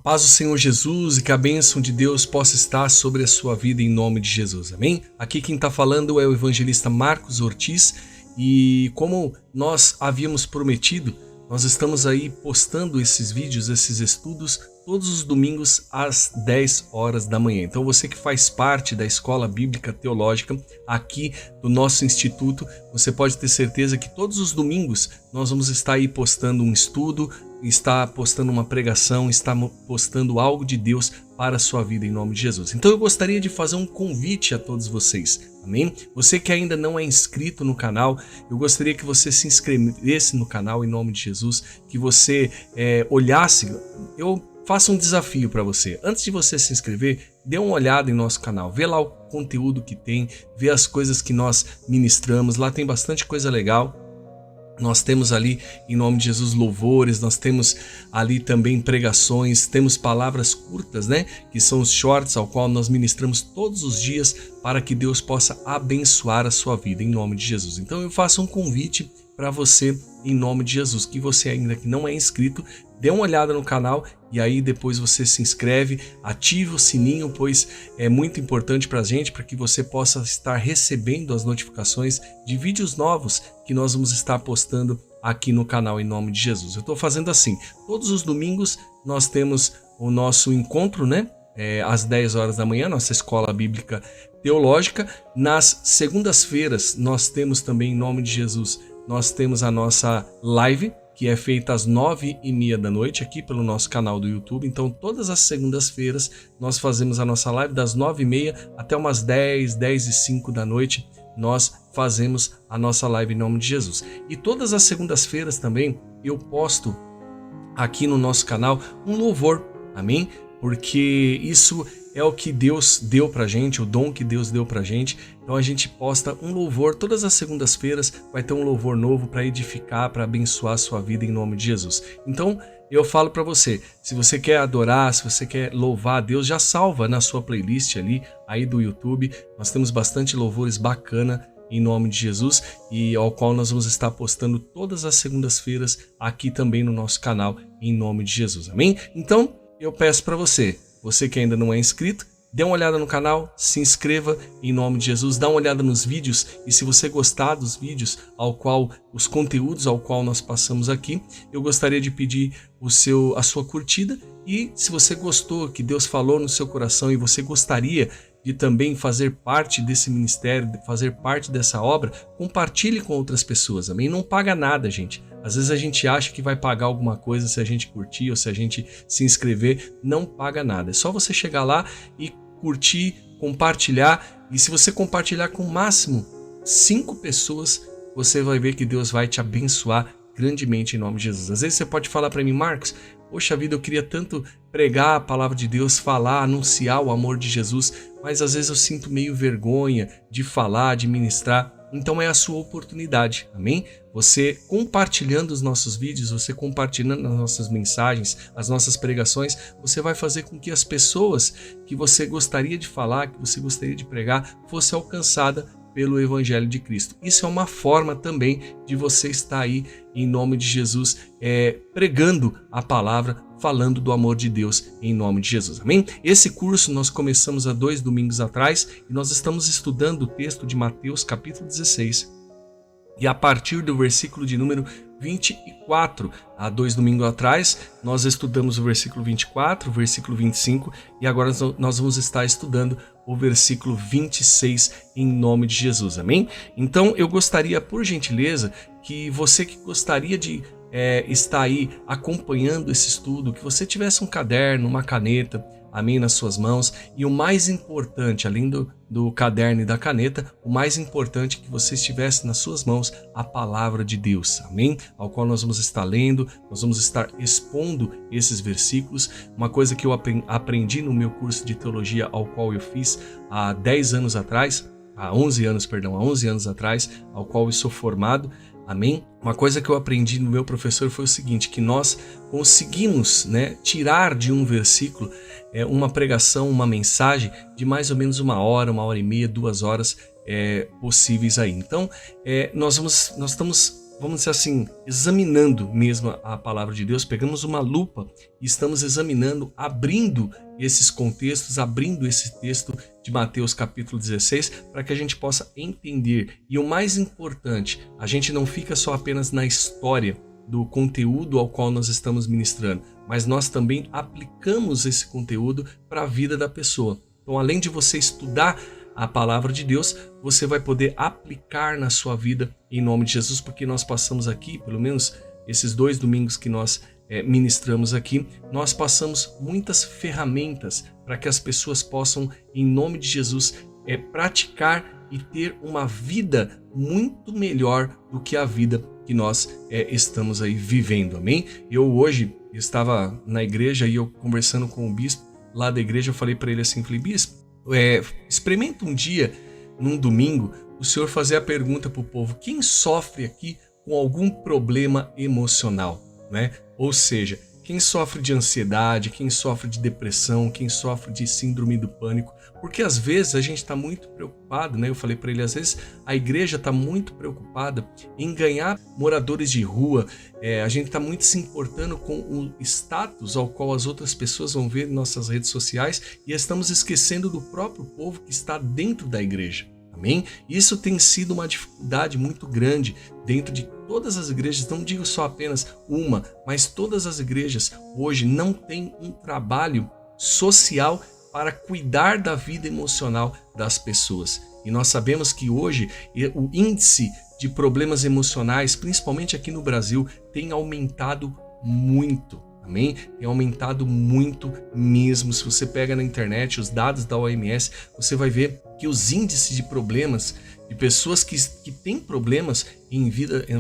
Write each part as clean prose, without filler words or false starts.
Paz do Senhor Jesus e que a bênção de Deus possa estar sobre a sua vida em nome de Jesus, amém? Aqui quem está falando é o evangelista Marcos Ortiz e como nós havíamos prometido, nós estamos aí postando esses vídeos, esses estudos todos os domingos às 10 horas da manhã. Então você que faz parte da Escola Bíblica Teológica aqui do nosso instituto, você pode ter certeza que todos os domingos nós vamos estar aí postando um estudo, está postando uma pregação, está postando algo de Deus para a sua vida em nome de Jesus. Então eu gostaria de fazer um convite a todos vocês, amém? Você que ainda não é inscrito no canal, eu gostaria que você se inscrevesse no canal em nome de Jesus, que você olhasse, eu faço um desafio para você. Antes de você se inscrever, dê uma olhada em nosso canal, vê lá o conteúdo que tem, vê as coisas que nós ministramos, lá tem bastante coisa legal. Nós temos ali, em nome de Jesus, louvores, nós temos ali também pregações, temos palavras curtas, né? Que são os shorts, ao qual nós ministramos todos os dias para que Deus possa abençoar a sua vida, em nome de Jesus. Então eu faço um convite para você, em nome de Jesus, que você ainda que não é inscrito, dê uma olhada no canal e aí depois você se inscreve, ative o sininho, pois é muito importante para a gente, para que você possa estar recebendo as notificações de vídeos novos que nós vamos estar postando aqui no canal em nome de Jesus. Eu estou fazendo assim, todos os domingos nós temos o nosso encontro, né? Às 10 horas da manhã, nossa Escola Bíblica Teológica. Nas segundas-feiras nós temos também, em nome de Jesus, nós temos a nossa live, que é feita às 9h30 da noite aqui pelo nosso canal do YouTube. Então todas as segundas-feiras nós fazemos a nossa live das 9h30 até umas 10h05 da noite. Nós fazemos a nossa live em nome de Jesus. E todas as segundas-feiras também eu posto aqui no nosso canal um louvor, amém? Porque isso é o que Deus deu pra gente, o dom que Deus deu pra gente. Então a gente posta um louvor, todas as segundas-feiras vai ter um louvor novo para edificar, para abençoar a sua vida em nome de Jesus. Então eu falo para você, se você quer adorar, se você quer louvar a Deus, já salva na sua playlist ali, aí do YouTube. Nós temos bastante louvores bacana em nome de Jesus e ao qual nós vamos estar postando todas as segundas-feiras aqui também no nosso canal em nome de Jesus, amém? Então eu peço para você que ainda não é inscrito, dê uma olhada no canal, se inscreva em nome de Jesus, dá uma olhada nos vídeos e se você gostar dos vídeos os conteúdos ao qual nós passamos aqui, eu gostaria de pedir a sua curtida e se você gostou, que Deus falou no seu coração e você gostaria de também fazer parte desse ministério, de fazer parte dessa obra, compartilhe com outras pessoas, amém? Não paga nada, gente. Às vezes a gente acha que vai pagar alguma coisa se a gente curtir ou se a gente se inscrever, não paga nada. É só você chegar lá e curtir, compartilhar, e se você compartilhar com o máximo 5 pessoas, você vai ver que Deus vai te abençoar grandemente em nome de Jesus. Às vezes você pode falar para mim, Marcos, poxa vida, eu queria tanto pregar a palavra de Deus, falar, anunciar o amor de Jesus, mas às vezes eu sinto meio vergonha de falar, de ministrar. Então é a sua oportunidade, amém? Você compartilhando os nossos vídeos, você compartilhando as nossas mensagens, as nossas pregações, você vai fazer com que as pessoas que você gostaria de falar, que você gostaria de pregar, fosse alcançada pelo Evangelho de Cristo. Isso é uma forma também de você estar aí em nome de Jesus, pregando a palavra, falando do amor de Deus em nome de Jesus, amém? Esse curso nós começamos há 2 domingos atrás e nós estamos estudando o texto de Mateus capítulo 16 e a partir do versículo de número 24, há 2 domingos atrás, nós estudamos o versículo 24, o versículo 25 e agora nós vamos estar estudando o versículo 26 em nome de Jesus, amém? Então eu gostaria, por gentileza, que você que gostaria de estar aí acompanhando esse estudo, que você tivesse um caderno, uma caneta, amém, nas suas mãos e o mais importante, além do caderno e da caneta, o mais importante é que você estivesse nas suas mãos a palavra de Deus, amém? Ao qual nós vamos estar lendo, nós vamos estar expondo esses versículos, uma coisa que eu aprendi no meu curso de teologia ao qual eu fiz há 10 anos atrás, há 11 anos atrás, ao qual eu sou formado, amém? Uma coisa que eu aprendi no meu professor foi o seguinte, que nós conseguimos, tirar de um versículo uma pregação, uma mensagem de mais ou menos 1 hora, 1h30, 2 horas possíveis aí. Então, nós estamos vamos dizer assim, examinando mesmo a palavra de Deus, pegamos uma lupa e estamos examinando, abrindo esses contextos, abrindo esse texto de Mateus capítulo 16, para que a gente possa entender. E o mais importante, a gente não fica só apenas na história do conteúdo ao qual nós estamos ministrando, mas nós também aplicamos esse conteúdo para a vida da pessoa. Então, além de você estudar a palavra de Deus, você vai poder aplicar na sua vida em nome de Jesus, porque nós passamos aqui, pelo menos esses 2 domingos que nós ministramos aqui, nós passamos muitas ferramentas para que as pessoas possam, em nome de Jesus, praticar e ter uma vida muito melhor do que a vida que nós estamos aí vivendo, amém? Eu hoje estava na igreja e eu conversando com o bispo lá da igreja, eu falei para ele assim, falei, bispo, experimenta um dia, num domingo, o senhor fazer a pergunta para o povo, quem sofre aqui com algum problema emocional, né? Ou seja, quem sofre de ansiedade, quem sofre de depressão, quem sofre de síndrome do pânico, porque às vezes a gente está muito preocupado, né? Eu falei para ele, às vezes a igreja está muito preocupada em ganhar moradores de rua, a gente está muito se importando com o status ao qual as outras pessoas vão ver em nossas redes sociais e estamos esquecendo do próprio povo que está dentro da igreja. Amém? Isso tem sido uma dificuldade muito grande dentro de todas as igrejas, não digo só apenas uma, mas todas as igrejas hoje não têm um trabalho social para cuidar da vida emocional das pessoas. E nós sabemos que hoje o índice de problemas emocionais, principalmente aqui no Brasil, tem aumentado muito. Amém? Tem aumentado muito mesmo. Se você pega na internet os dados da OMS, você vai ver que os índices de problemas de pessoas que têm problemas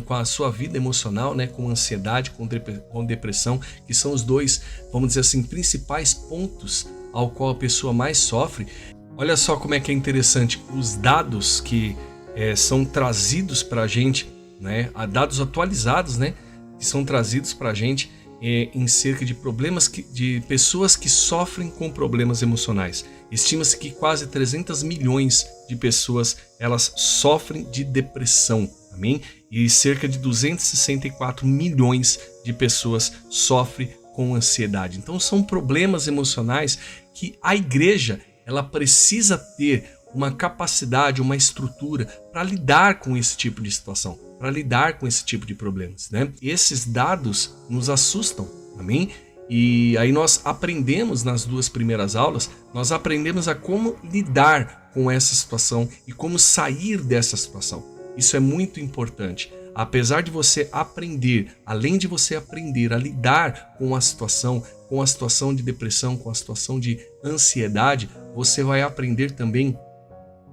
com a sua vida emocional, né, com ansiedade, com depressão, que são os 2, vamos dizer assim, principais pontos ao qual a pessoa mais sofre. Olha só como é que é interessante os dados que são trazidos para a gente, né, dados atualizados, né, que são trazidos para a gente em cerca de de pessoas que sofrem com problemas emocionais. Estima-se que quase 300 milhões de pessoas elas sofrem de depressão, amém? E cerca de 264 milhões de pessoas sofrem com ansiedade. Então são problemas emocionais que a igreja ela precisa ter uma capacidade, uma estrutura para lidar com esse tipo de situação, para lidar com esse tipo de problemas, né? Esses dados nos assustam, amém? E aí nós aprendemos nas 2 primeiras aulas, nós aprendemos a como lidar com essa situação e como sair dessa situação. Isso é muito importante. Apesar de você aprender, além de você aprender a lidar com a situação de depressão, com a situação de ansiedade, você vai aprender também,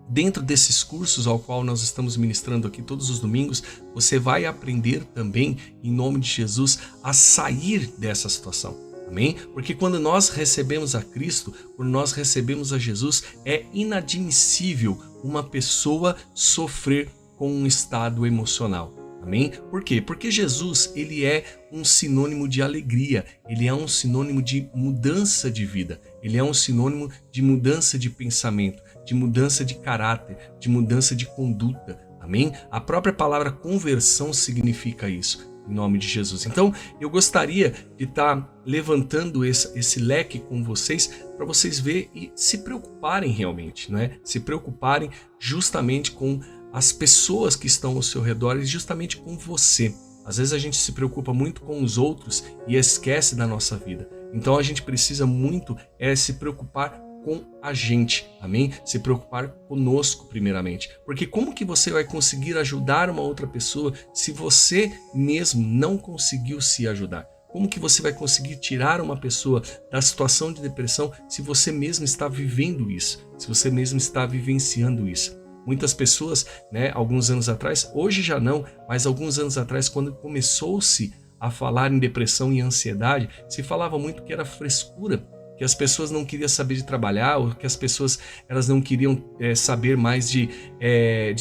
dentro desses cursos ao qual nós estamos ministrando aqui todos os domingos, você vai aprender também, em nome de Jesus, a sair dessa situação. Amém? Porque quando nós recebemos a Cristo, quando nós recebemos a Jesus, é inadmissível uma pessoa sofrer com um estado emocional. Amém? Por quê? Porque Jesus, ele é um sinônimo de alegria, ele é um sinônimo de mudança de vida, ele é um sinônimo de mudança de pensamento, de mudança de caráter, de mudança de conduta. Amém? A própria palavra conversão significa isso, em nome de Jesus. Então, eu gostaria de estar levantando esse leque com vocês, para vocês verem e se preocuparem realmente, né? Se preocuparem justamente com as pessoas que estão ao seu redor e justamente com você. Às vezes a gente se preocupa muito com os outros e esquece da nossa vida. Então a gente precisa muito se preocupar com a gente, amém? Se preocupar conosco primeiramente. Porque como que você vai conseguir ajudar uma outra pessoa se você mesmo não conseguiu se ajudar? Como que você vai conseguir tirar uma pessoa da situação de depressão se você mesmo está vivendo isso? Se você mesmo está vivenciando isso? Muitas pessoas, né, alguns anos atrás, hoje já não, mas alguns anos atrás, quando começou-se a falar em depressão e ansiedade, se falava muito que era frescura, que as pessoas não queriam saber de trabalhar, ou que as pessoas elas não queriam saber mais de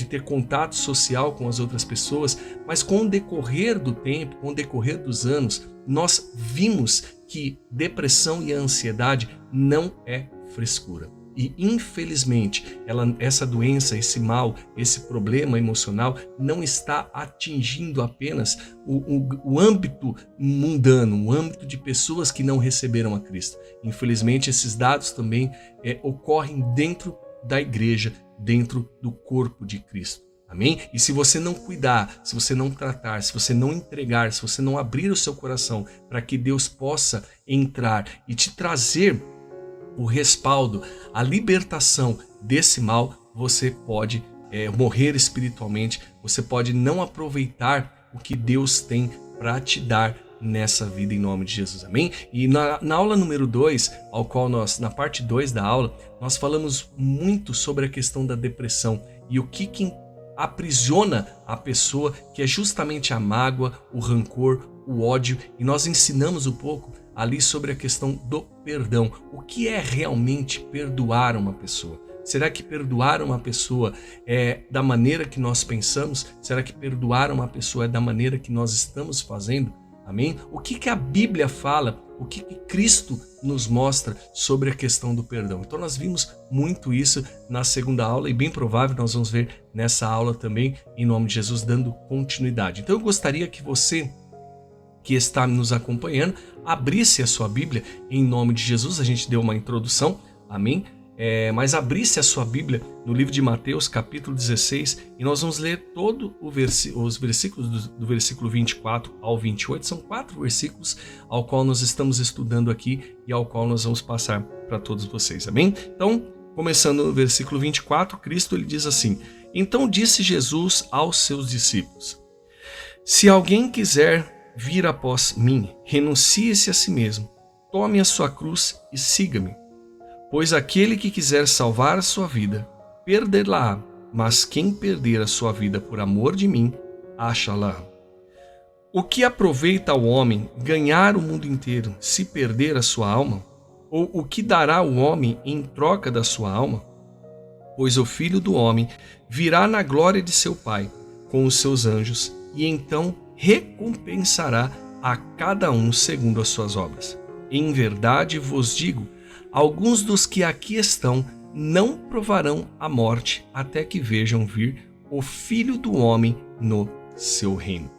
ter contato social com as outras pessoas. Mas com o decorrer do tempo, com o decorrer dos anos, nós vimos que depressão e ansiedade não é frescura. E infelizmente, essa doença, esse mal, esse problema emocional não está atingindo apenas o âmbito mundano, o âmbito de pessoas que não receberam a Cristo. Infelizmente, esses dados também ocorrem dentro da igreja, dentro do corpo de Cristo. Amém? E se você não cuidar, se você não tratar, se você não entregar, se você não abrir o seu coração para que Deus possa entrar e te trazer o respaldo, a libertação desse mal, você pode morrer espiritualmente, você pode não aproveitar o que Deus tem para te dar nessa vida em nome de Jesus, amém? E na aula número 2, ao qual na parte 2 da aula, nós falamos muito sobre a questão da depressão e o que aprisiona a pessoa, que é justamente a mágoa, o rancor, o ódio, e nós ensinamos um pouco ali sobre a questão do perdão. O que é realmente perdoar uma pessoa? Será que perdoar uma pessoa é da maneira que nós pensamos? Será que perdoar uma pessoa é da maneira que nós estamos fazendo? Amém? O que a Bíblia fala? O que Cristo nos mostra sobre a questão do perdão? Então nós vimos muito isso na segunda aula e bem provável nós vamos ver nessa aula também, em nome de Jesus, dando continuidade. Então eu gostaria que você que está nos acompanhando abrisse a sua Bíblia em nome de Jesus. A gente deu uma introdução, amém? Mas abrisse a sua Bíblia no livro de Mateus, capítulo 16, e nós vamos ler todos os versículos do versículo 24 ao 28. São 4 versículos ao qual nós estamos estudando aqui e ao qual nós vamos passar para todos vocês, amém? Então, começando no versículo 24, Cristo ele diz assim: Então disse Jesus aos seus discípulos: Se alguém quiser vir após mim, renuncie-se a si mesmo, tome a sua cruz e siga-me. Pois aquele que quiser salvar a sua vida, perdê-la, mas quem perder a sua vida por amor de mim, acha-la. O que aproveita ao homem ganhar o mundo inteiro se perder a sua alma? Ou o que dará o homem em troca da sua alma? Pois o Filho do Homem virá na glória de seu Pai, com os seus anjos, e então recompensará a cada um segundo as suas obras. Em verdade vos digo, alguns dos que aqui estão não provarão a morte até que vejam vir o Filho do Homem no seu reino.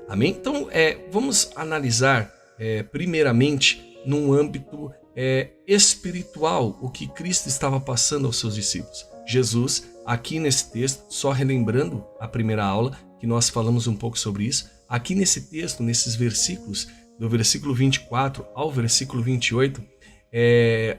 Amém? Então, vamos analisar primeiramente num âmbito espiritual o que Cristo estava passando aos seus discípulos. Jesus, aqui nesse texto, só relembrando a primeira aula que nós falamos um pouco sobre isso, aqui nesse texto, nesses versículos, do versículo 24 ao versículo 28,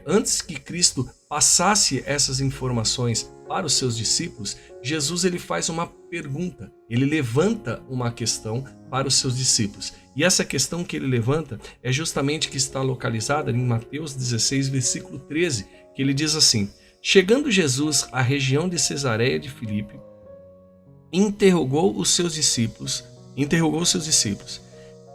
antes que Cristo passasse essas informações para os seus discípulos, Jesus ele faz uma pergunta, ele levanta uma questão para os seus discípulos. E essa questão que ele levanta é justamente que está localizada em Mateus 16, versículo 13, que ele diz assim: Chegando Jesus à região de Cesareia de Filipe, interrogou seus discípulos,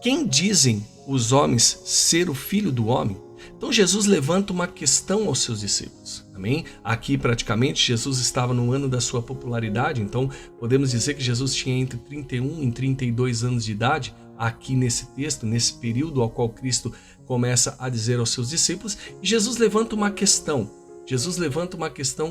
quem dizem os homens ser o Filho do Homem? Então Jesus levanta uma questão aos seus discípulos, amém? Aqui praticamente Jesus estava no ano da sua popularidade, então podemos dizer que Jesus tinha entre 31 e 32 anos de idade, aqui nesse texto, nesse período ao qual Cristo começa a dizer aos seus discípulos, e Jesus levanta uma questão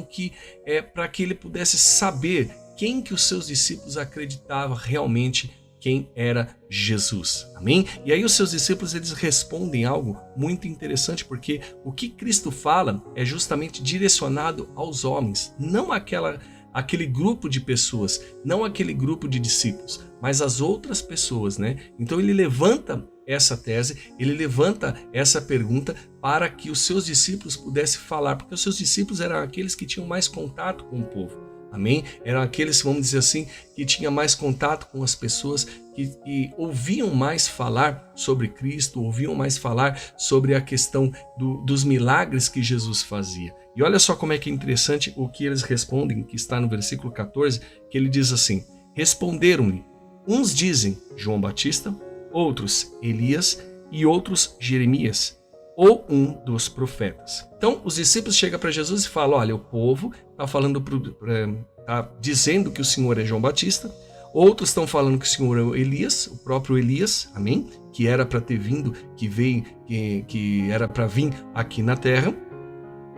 que é para que ele pudesse saber quem que os seus discípulos acreditavam realmente quem era Jesus, amém? E aí os seus discípulos eles respondem algo muito interessante, porque o que Cristo fala é justamente direcionado aos homens, não aquele grupo de pessoas, não aquele grupo de discípulos, mas as outras pessoas, né? Então ele levanta essa tese, ele levanta essa pergunta para que os seus discípulos pudessem falar, porque os seus discípulos eram aqueles que tinham mais contato com o povo. Amém? Eram aqueles, vamos dizer assim, que tinham mais contato com as pessoas, que ouviam mais falar sobre Cristo, ouviam mais falar sobre a questão dos milagres que Jesus fazia. E olha só como é que é interessante o que eles respondem, que está no versículo 14, que ele diz assim: Responderam-lhe, uns dizem João Batista, outros Elias e outros Jeremias, ou um dos profetas. Então os discípulos chegam para Jesus e falam: olha, o povo está dizendo que o Senhor é João Batista, outros estão falando que o Senhor é Elias, o próprio Elias, amém? Que era para ter vindo, que veio, que era para vir aqui na terra.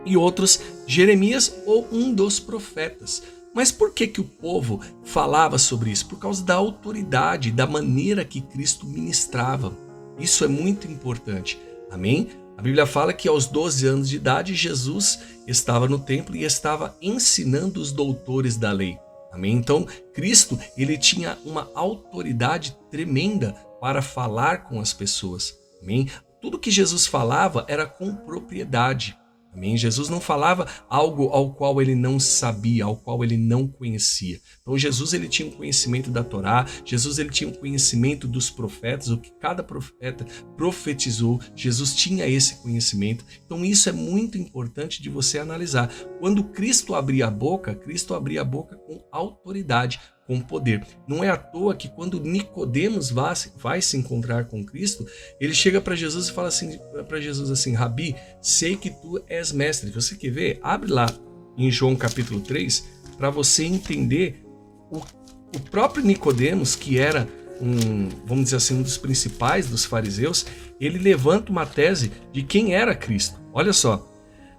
e outros Jeremias ou um dos profetas. Mas por que o povo falava sobre isso? Por causa da autoridade, da maneira que Cristo ministrava. Isso é muito importante. Amém? A Bíblia fala que aos 12 anos de idade Jesus estava no templo e estava ensinando os doutores da lei. Amém? Então Cristo ele tinha uma autoridade tremenda para falar com as pessoas. Amém? Tudo que Jesus falava era com propriedade. Amém? Jesus não falava algo ao qual ele não sabia, ao qual ele não conhecia. Então Jesus ele tinha um conhecimento da Torá, Jesus ele tinha um conhecimento dos profetas, o que cada profeta profetizou, Jesus tinha esse conhecimento. Então isso é muito importante de você analisar. Quando Cristo abria a boca com autoridade, com poder. Não é à toa que quando Nicodemos vai se encontrar com Cristo, ele chega para Jesus e fala assim para Jesus assim: Rabi, sei que tu és mestre. Você quer ver? Abre lá em João capítulo 3 para você entender o próprio Nicodemos, que era vamos dizer assim, um dos principais dos fariseus. Ele levanta uma tese de quem era Cristo. Olha só,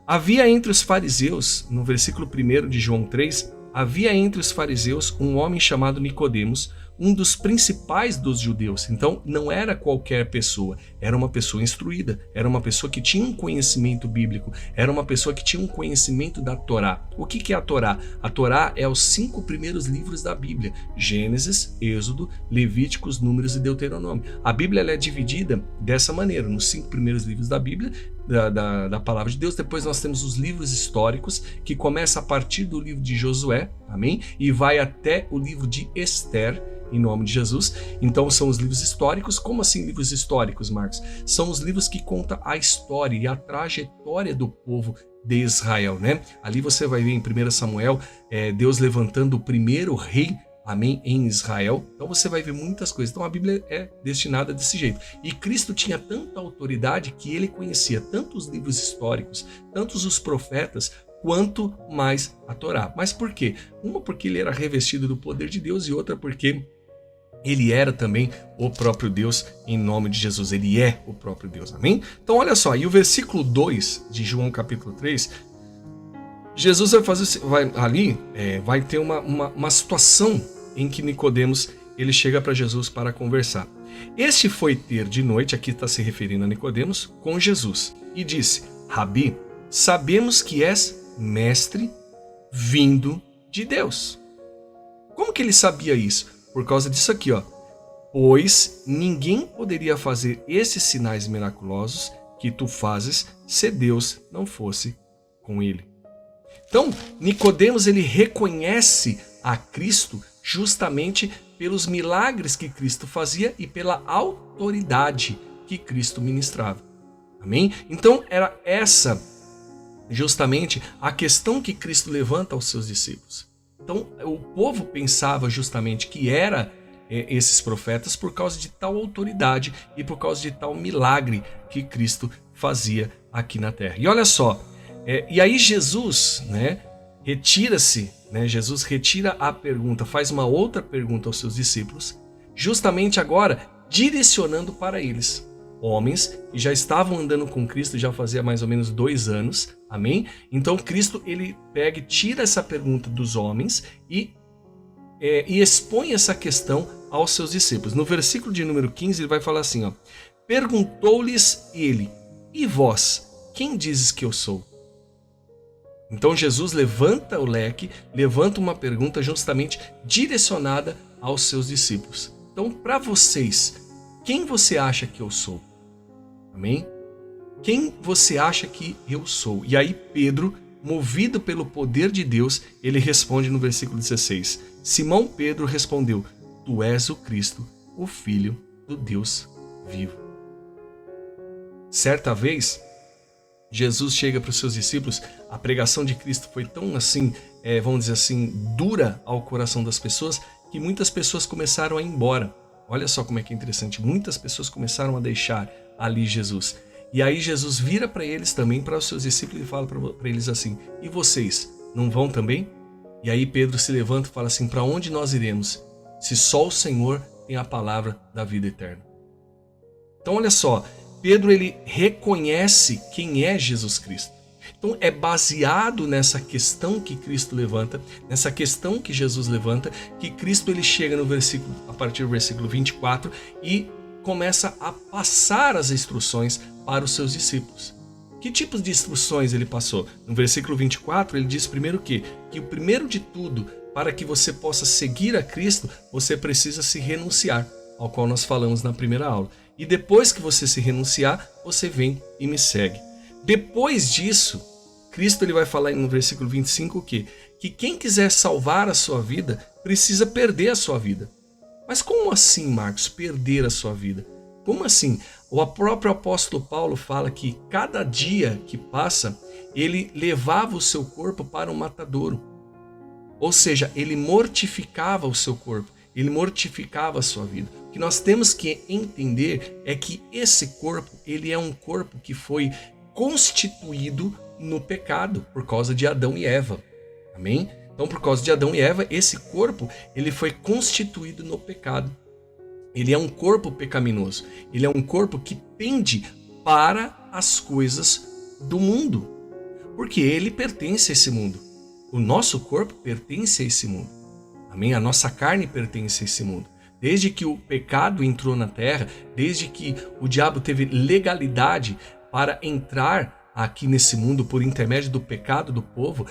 havia entre os fariseus, no versículo 1 de João 3, havia entre os fariseus um homem chamado Nicodemos, um dos principais dos judeus. Então não era qualquer pessoa, era uma pessoa instruída, era uma pessoa que tinha um conhecimento bíblico, era uma pessoa que tinha um conhecimento da Torá. O que é a Torá? A Torá é os 5 primeiros livros da Bíblia: Gênesis, Êxodo, Levíticos, Números e Deuteronômio. A Bíblia ela é dividida dessa maneira, nos 5 primeiros livros da Bíblia, da palavra de Deus. Depois nós temos os livros históricos, que começa a partir do livro de Josué, amém? E vai até o livro de Esther, em nome de Jesus. Então são os livros históricos. Como assim livros históricos, Marcos? São os livros que contam a história e a trajetória do povo de Israel, né? Ali você vai ver em 1 Samuel, Deus levantando o primeiro rei, amém, em Israel. Então você vai ver muitas coisas. Então a Bíblia é destinada desse jeito. E Cristo tinha tanta autoridade que ele conhecia tanto os livros históricos, tantos os profetas, quanto mais a Torá. Mas por quê? Uma porque ele era revestido do poder de Deus, e outra porque ele era também o próprio Deus, em nome de Jesus. Ele é o próprio Deus, amém? Então olha só, e o versículo 2 de João capítulo 3, Jesus vai ter uma situação em que Nicodemos ele chega para Jesus para conversar. Este foi ter de noite, aqui está se referindo a Nicodemos, com Jesus, e disse: Rabi, sabemos que és mestre vindo de Deus. Como que ele sabia isso? Por causa disso aqui, ó. Pois ninguém poderia fazer esses sinais miraculosos que tu fazes se Deus não fosse com ele. Então, Nicodemos ele reconhece a Cristo justamente pelos milagres que Cristo fazia e pela autoridade que Cristo ministrava. Amém? Então, era essa justamente a questão que Cristo levanta aos seus discípulos. Então, o povo pensava justamente que era esses profetas por causa de tal autoridade e por causa de tal milagre que Cristo fazia aqui na terra. E olha só, e aí Jesus, retira-se, Jesus retira a pergunta, faz uma outra pergunta aos seus discípulos, justamente agora direcionando para eles. Homens que já estavam andando com Cristo já fazia mais ou menos 2 anos, amém? Então Cristo ele pega e tira essa pergunta dos homens e expõe essa questão aos seus discípulos. No versículo de número 15 ele vai falar assim, ó: perguntou-lhes ele: e vós, quem dizes que eu sou? Então Jesus levanta o leque, levanta uma pergunta justamente direcionada aos seus discípulos. Então, para vocês, quem você acha que eu sou? Amém? Quem você acha que eu sou? E aí Pedro, movido pelo poder de Deus, ele responde no versículo 16. Simão Pedro respondeu: tu és o Cristo, o Filho do Deus vivo. Certa vez, Jesus chega para os seus discípulos, a pregação de Cristo foi tão assim, vamos dizer assim, dura ao coração das pessoas, que muitas pessoas começaram a ir embora. Olha só como é que é interessante, muitas pessoas começaram a deixar ali Jesus. E aí Jesus vira para eles também, para os seus discípulos, e fala para eles assim: e vocês, não vão também? E aí Pedro se levanta e fala assim: para onde nós iremos, se só o Senhor tem a palavra da vida eterna? Então olha só, Pedro ele reconhece quem é Jesus Cristo. Então é baseado nessa questão que Cristo levanta, nessa questão que Jesus levanta, que Cristo ele chega no versículo, a partir do versículo 24 e começa a passar as instruções para os seus discípulos. Que tipos de instruções ele passou? No versículo 24 ele diz primeiro que o primeiro de tudo, para que você possa seguir a Cristo, você precisa se renunciar, ao qual nós falamos na primeira aula. E depois que você se renunciar, você vem e me segue. Depois disso, Cristo ele vai falar no versículo 25 que quem quiser salvar a sua vida, precisa perder a sua vida. Mas como assim, Marcos, perder a sua vida? Como assim? O próprio apóstolo Paulo fala que cada dia que passa, ele levava o seu corpo para um matadouro. Ou seja, ele mortificava o seu corpo, ele mortificava a sua vida. O que nós temos que entender é que esse corpo, ele é um corpo que foi constituído no pecado por causa de Adão e Eva. Amém? Então, por causa de Adão e Eva, esse corpo, ele foi constituído no pecado. Ele é um corpo pecaminoso. Ele é um corpo que pende para as coisas do mundo, porque ele pertence a esse mundo. O nosso corpo pertence a esse mundo. Amém? A nossa carne pertence a esse mundo. Desde que o pecado entrou na terra, desde que o diabo teve legalidade para entrar aqui nesse mundo por intermédio do pecado do povo,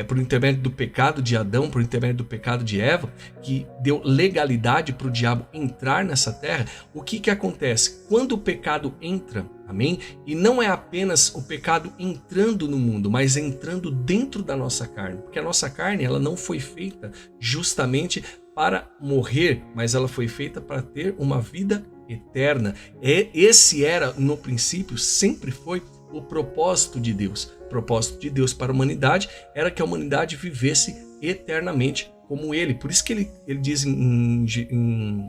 por intermédio do pecado de Adão, por intermédio do pecado de Eva, que deu legalidade para o diabo entrar nessa terra, o que acontece? Quando o pecado entra, amém? E não é apenas o pecado entrando no mundo, mas entrando dentro da nossa carne, porque a nossa carne ela não foi feita justamente para morrer, mas ela foi feita para ter uma vida eterna. Esse era, no princípio, sempre foi o propósito de Deus. O propósito de Deus para a humanidade era que a humanidade vivesse eternamente como ele. Por isso que ele diz em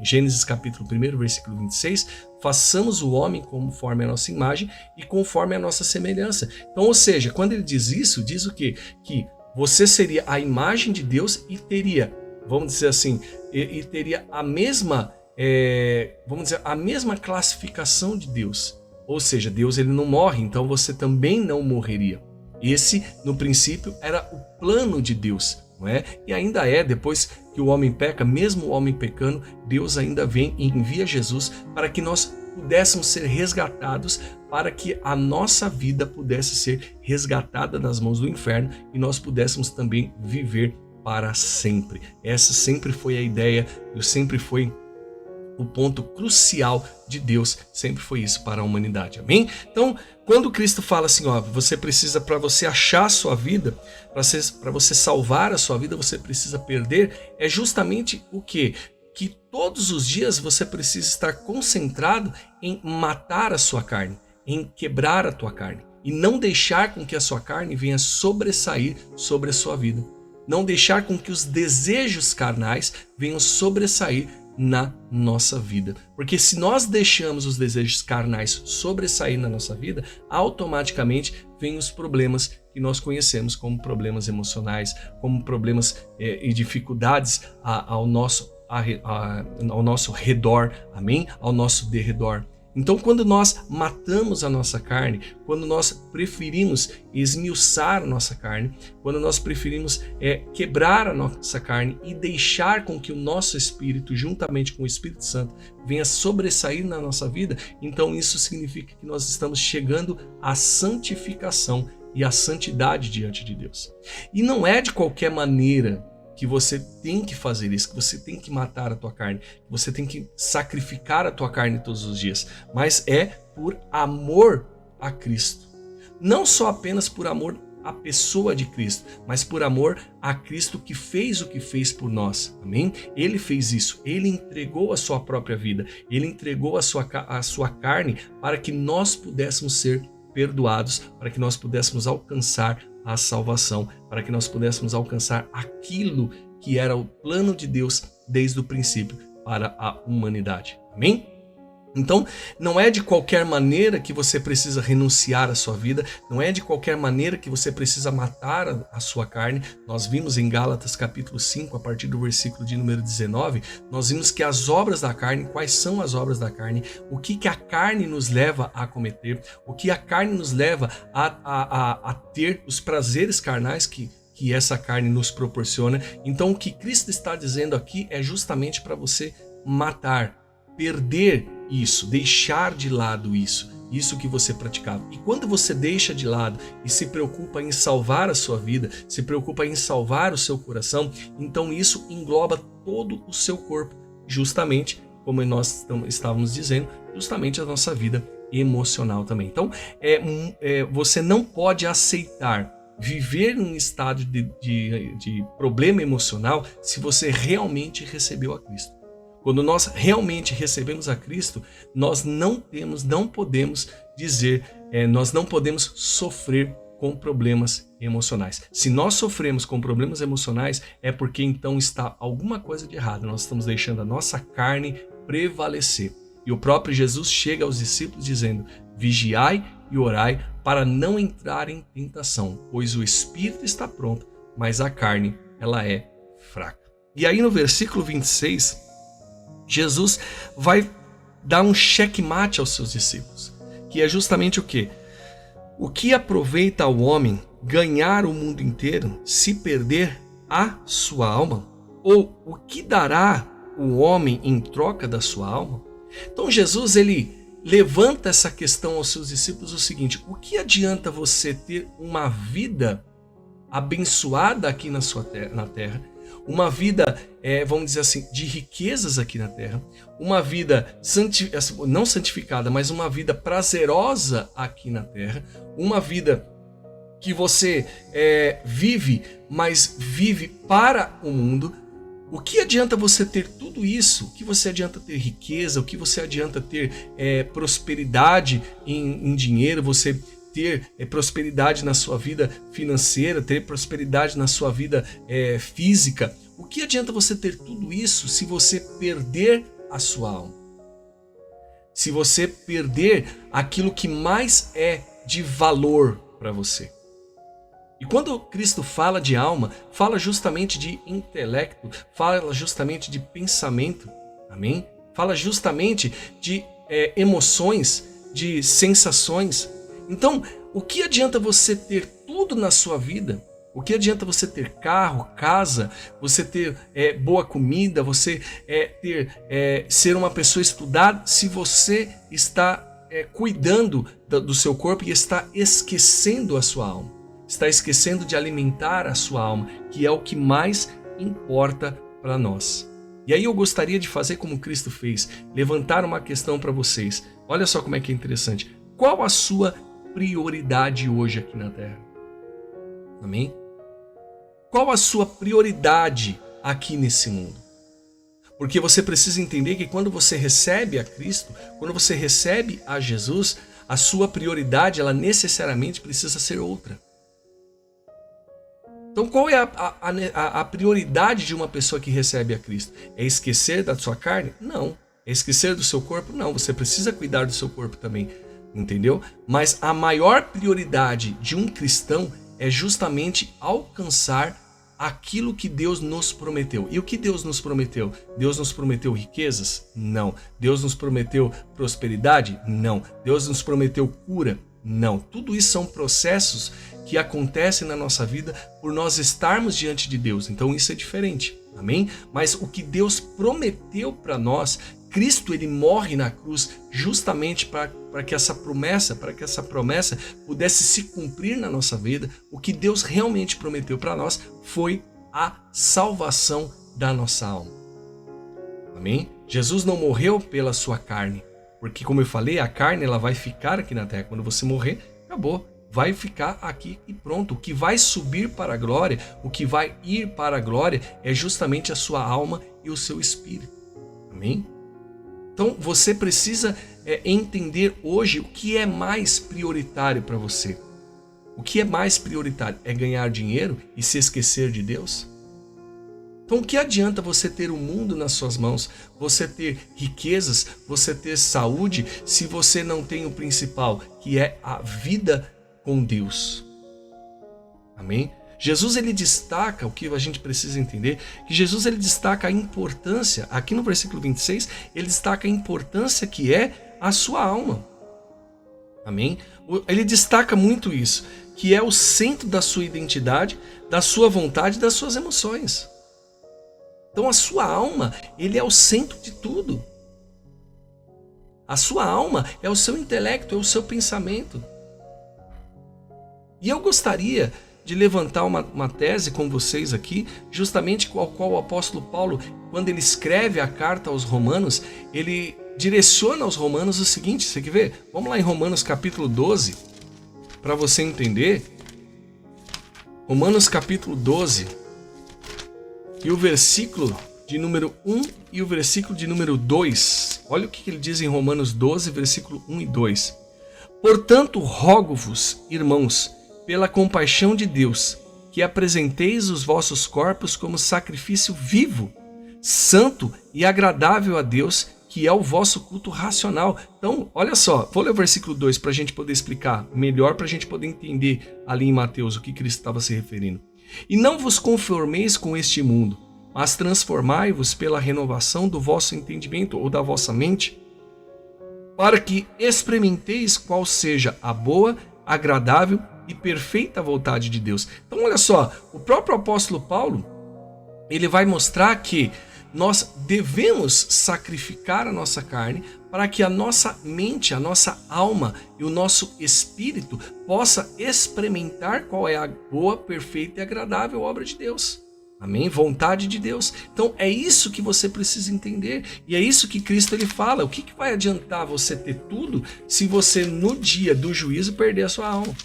Gênesis capítulo 1, versículo 26, façamos o homem conforme a nossa imagem e conforme a nossa semelhança. Então, ou seja, quando ele diz isso, diz o quê? Que você seria a imagem de Deus e teria, vamos dizer assim, e teria a mesma, vamos dizer, a mesma classificação de Deus. Ou seja, Deus ele não morre, então você também não morreria. Esse, no princípio, era o plano de Deus, não é? E ainda é, depois que o homem peca, mesmo o homem pecando, Deus ainda vem e envia Jesus para que nós pudéssemos ser resgatados, para que a nossa vida pudesse ser resgatada das mãos do inferno e nós pudéssemos também viver para sempre. Essa sempre foi a ideia, sempre foi o ponto crucial de Deus, sempre foi isso para a humanidade, amém? Então, quando Cristo fala assim, ó, você precisa, para você achar a sua vida, para você salvar a sua vida, você precisa perder, é justamente o quê? Que todos os dias você precisa estar concentrado em matar a sua carne, em quebrar a tua carne, e não deixar com que a sua carne venha sobressair sobre a sua vida. Não deixar com que os desejos carnais venham sobressair na nossa vida. Porque se nós deixamos os desejos carnais sobressair na nossa vida, automaticamente vêm os problemas que nós conhecemos como problemas emocionais, como problemas e dificuldades ao nosso redor, amém? Ao nosso derredor. Então, quando nós matamos a nossa carne, quando nós preferimos esmiuçar a nossa carne, quando nós preferimos quebrar a nossa carne e deixar com que o nosso espírito, juntamente com o Espírito Santo, venha sobressair na nossa vida, então isso significa que nós estamos chegando à santificação e à santidade diante de Deus. E não é de qualquer maneira que você tem que fazer isso, que você tem que matar a tua carne, que você tem que sacrificar a tua carne todos os dias, mas é por amor a Cristo. Não só apenas por amor à pessoa de Cristo, mas por amor a Cristo que fez o que fez por nós, amém? Ele fez isso, ele entregou a sua própria vida, ele entregou a sua carne para que nós pudéssemos ser perdoados, para que nós pudéssemos alcançar a salvação, para que nós pudéssemos alcançar aquilo que era o plano de Deus desde o princípio para a humanidade. Amém? Então, não é de qualquer maneira que você precisa renunciar à sua vida, não é de qualquer maneira que você precisa matar a sua carne. Nós vimos em Gálatas capítulo 5, a partir do versículo de número 19, nós vimos que as obras da carne, quais são as obras da carne, o que a carne nos leva a cometer, o que a carne nos leva a ter os prazeres carnais que essa carne nos proporciona. Então, o que Cristo está dizendo aqui é justamente para você matar, perder isso, deixar de lado isso que você praticava. E quando você deixa de lado e se preocupa em salvar a sua vida, se preocupa em salvar o seu coração, então isso engloba todo o seu corpo, justamente como nós estávamos dizendo, justamente a nossa vida emocional também. Então, você não pode aceitar viver num estado de problema emocional se você realmente recebeu a Cristo. Quando nós realmente recebemos a Cristo, nós não podemos dizer, nós não podemos sofrer com problemas emocionais. Se nós sofremos com problemas emocionais, é porque então está alguma coisa de errado. Nós estamos deixando a nossa carne prevalecer. E o próprio Jesus chega aos discípulos dizendo: vigiai e orai para não entrar em tentação, pois o espírito está pronto, mas a carne, ela é fraca. E aí no versículo 26, Jesus vai dar um checkmate aos seus discípulos, que é justamente o quê? O que aproveita ao homem ganhar o mundo inteiro se perder a sua alma? Ou o que dará o homem em troca da sua alma? Então Jesus, ele levanta essa questão aos seus discípulos o seguinte: o que adianta você ter uma vida abençoada aqui na terra, uma vida, vamos dizer assim, de riquezas aqui na terra, uma vida não santificada, mas uma vida prazerosa aqui na terra, uma vida que você vive, mas vive para o mundo. O que adianta você ter tudo isso? O que você adianta ter riqueza? O que você adianta ter prosperidade em dinheiro? Você ter prosperidade na sua vida financeira, ter prosperidade na sua vida física? O que adianta você ter tudo isso se você perder a sua alma? Se você perder aquilo que mais é de valor para você? E quando Cristo fala de alma, fala justamente de intelecto, fala justamente de pensamento, amém? Fala justamente de emoções, de sensações. Então, o que adianta você ter tudo na sua vida? O que adianta você ter carro, casa, você ter boa comida, você ser uma pessoa estudada, se você está cuidando do seu corpo e está esquecendo a sua alma? Está esquecendo de alimentar a sua alma, que é o que mais importa para nós. E aí eu gostaria de fazer como Cristo fez, levantar uma questão para vocês. Olha só como é que é interessante. Qual a sua prioridade hoje aqui na Terra? Amém? Qual a sua prioridade aqui nesse mundo? Porque você precisa entender que quando você recebe a Cristo, quando você recebe a Jesus, a sua prioridade, ela necessariamente precisa ser outra. Então qual é a prioridade de uma pessoa que recebe a Cristo? É esquecer da sua carne? Não. É esquecer do seu corpo? Não. Você precisa cuidar do seu corpo também, entendeu? Mas a maior prioridade de um cristão é justamente alcançar aquilo que Deus nos prometeu. E o que Deus nos prometeu? Deus nos prometeu riquezas? Não. Deus nos prometeu prosperidade? Não. Deus nos prometeu cura? Não. Tudo isso são processos que acontecem na nossa vida por nós estarmos diante de Deus. Então isso é diferente, amém? Mas o que Deus prometeu para nós, Cristo, ele morre na cruz justamente para que essa promessa pudesse se cumprir na nossa vida. O que Deus realmente prometeu para nós foi a salvação da nossa alma, amém? Jesus não morreu pela sua carne, porque, como eu falei, a carne ela vai ficar aqui na terra. Quando você morrer, acabou. Vai ficar aqui e pronto. O que vai subir para a glória, o que vai ir para a glória é justamente a sua alma e o seu espírito. Amém? Então você precisa entender hoje o que é mais prioritário para você. O que é mais prioritário? É ganhar dinheiro e se esquecer de Deus? Então o que adianta você ter o mundo nas suas mãos, você ter riquezas, você ter saúde, se você não tem o principal, que é a vida com Deus? Amém? Jesus ele destaca, o que a gente precisa entender, que Jesus ele destaca a importância, aqui no versículo 26, ele destaca a importância que é a sua alma. Amém? Ele destaca muito isso, que é o centro da sua identidade, da sua vontade e das suas emoções. Então a sua alma, ele é o centro de tudo. A sua alma é o seu intelecto, é o seu pensamento. E eu gostaria de levantar uma tese com vocês aqui, justamente com a qual o apóstolo Paulo, quando ele escreve a carta aos Romanos, ele direciona aos Romanos o seguinte, você quer ver? Vamos lá em Romanos capítulo 12, para você entender. Romanos capítulo 12, e o versículo de número 1 e o versículo de número 2. Olha o que ele diz em Romanos 12, versículo 1 e 2. Portanto, rogo-vos, irmãos, pela compaixão de Deus, que apresenteis os vossos corpos como sacrifício vivo, santo e agradável a Deus, que é o vosso culto racional. Então, olha só, vou ler o versículo 2 para a gente poder explicar melhor, para a gente poder entender ali em Mateus o que Cristo estava se referindo. E não vos conformeis com este mundo, mas transformai-vos pela renovação do vosso entendimento ou da vossa mente, para que experimenteis qual seja a boa, agradável e perfeita vontade de Deus. Então olha só, o próprio apóstolo Paulo, ele vai mostrar que nós devemos sacrificar a nossa carne para que a nossa mente, a nossa alma e o nosso espírito possa experimentar qual é a boa, perfeita e agradável obra de Deus. Amém? Vontade de Deus. Então é isso que você precisa entender. E é isso que Cristo ele fala. O que vai adiantar você ter tudo se você no dia do juízo perder a sua alma?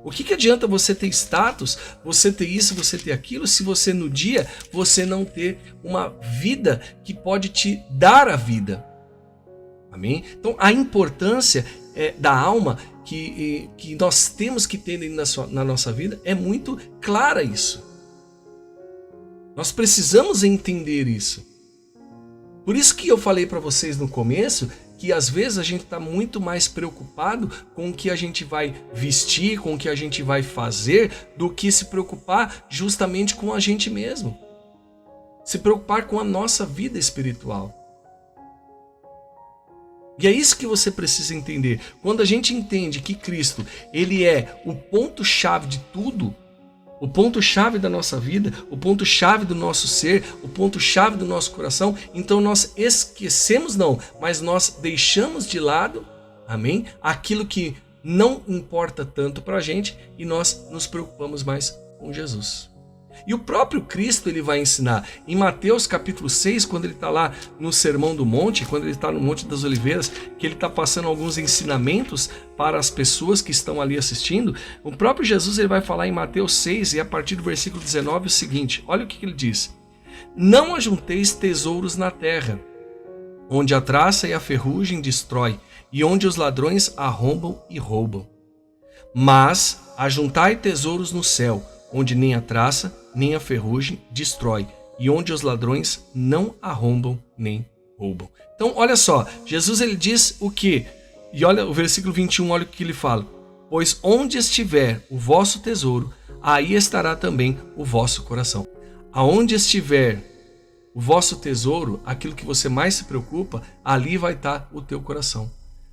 O que adianta você ter status, você ter isso, você ter aquilo, se você no dia você não ter uma vida que pode te dar a vida? Amém? Então a importância da alma que nós temos que ter na nossa vida é muito clara isso. Nós precisamos entender isso. Por isso que eu falei para vocês no começo que às vezes a gente está muito mais preocupado com o que a gente vai vestir, com o que a gente vai fazer, do que se preocupar justamente com a gente mesmo. Se preocupar com a nossa vida espiritual. E é isso que você precisa entender. Quando a gente entende que Cristo, ele é o ponto-chave de tudo, o ponto-chave da nossa vida, o ponto-chave do nosso ser, o ponto-chave do nosso coração, então nós esquecemos não, mas nós deixamos de lado, amém? Aquilo que não importa tanto para a gente e nós nos preocupamos mais com Jesus. E o próprio Cristo ele vai ensinar. Em Mateus capítulo 6, quando ele está lá no Sermão do Monte, quando ele está no Monte das Oliveiras, que ele está passando alguns ensinamentos para as pessoas que estão ali assistindo, o próprio Jesus ele vai falar em Mateus 6 e a partir do versículo 19 o seguinte, olha o que ele diz. Não ajunteis tesouros na terra, onde a traça e a ferrugem destrói, e onde os ladrões arrombam e roubam. Mas ajuntai tesouros no céu, onde nem a traça, nem a ferrugem destrói, e onde os ladrões não arrombam nem roubam. Então, olha só, Jesus ele diz o quê? E olha o versículo 21, olha o que ele fala. Pois onde estiver o vosso tesouro, aí estará também o vosso coração. Aonde estiver o vosso tesouro, aquilo que você mais se preocupa, ali vai estar o teu coração.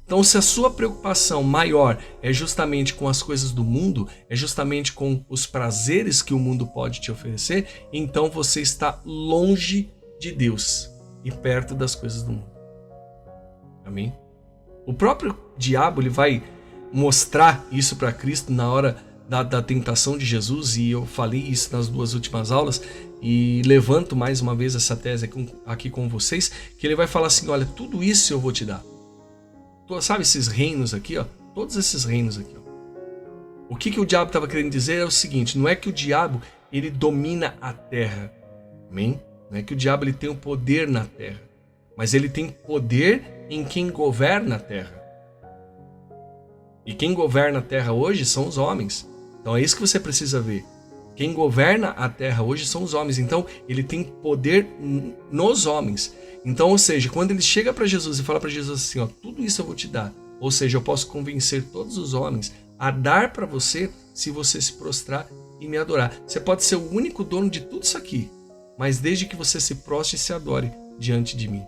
Então, se a sua preocupação maior é justamente com as coisas do mundo, é justamente com os prazeres que o mundo pode te oferecer, então você está longe de Deus e perto das coisas do mundo. Amém? O próprio diabo ele vai mostrar isso para Cristo na hora da tentação de Jesus, e eu falei isso nas duas últimas aulas, e levanto mais uma vez essa tese aqui com vocês, que ele vai falar assim, olha, tudo isso eu vou te dar. Sabe esses reinos aqui, ó? Todos esses reinos aqui, ó. O que o diabo estava querendo dizer é o seguinte, não é que o diabo ele domina a terra, amém? Não é que o diabo ele tem o poder na terra, mas ele tem poder em quem governa a terra. E quem governa a terra hoje são os homens. Então é isso que você precisa ver. Quem governa a terra hoje são os homens. Então, ele tem poder nos homens. Então, ou seja, quando ele chega para Jesus e fala para Jesus assim, ó, tudo isso eu vou te dar. Ou seja, eu posso convencer todos os homens a dar para você se você se prostrar e me adorar. Você pode ser o único dono de tudo isso aqui, mas desde que você se prostre e se adore diante de mim.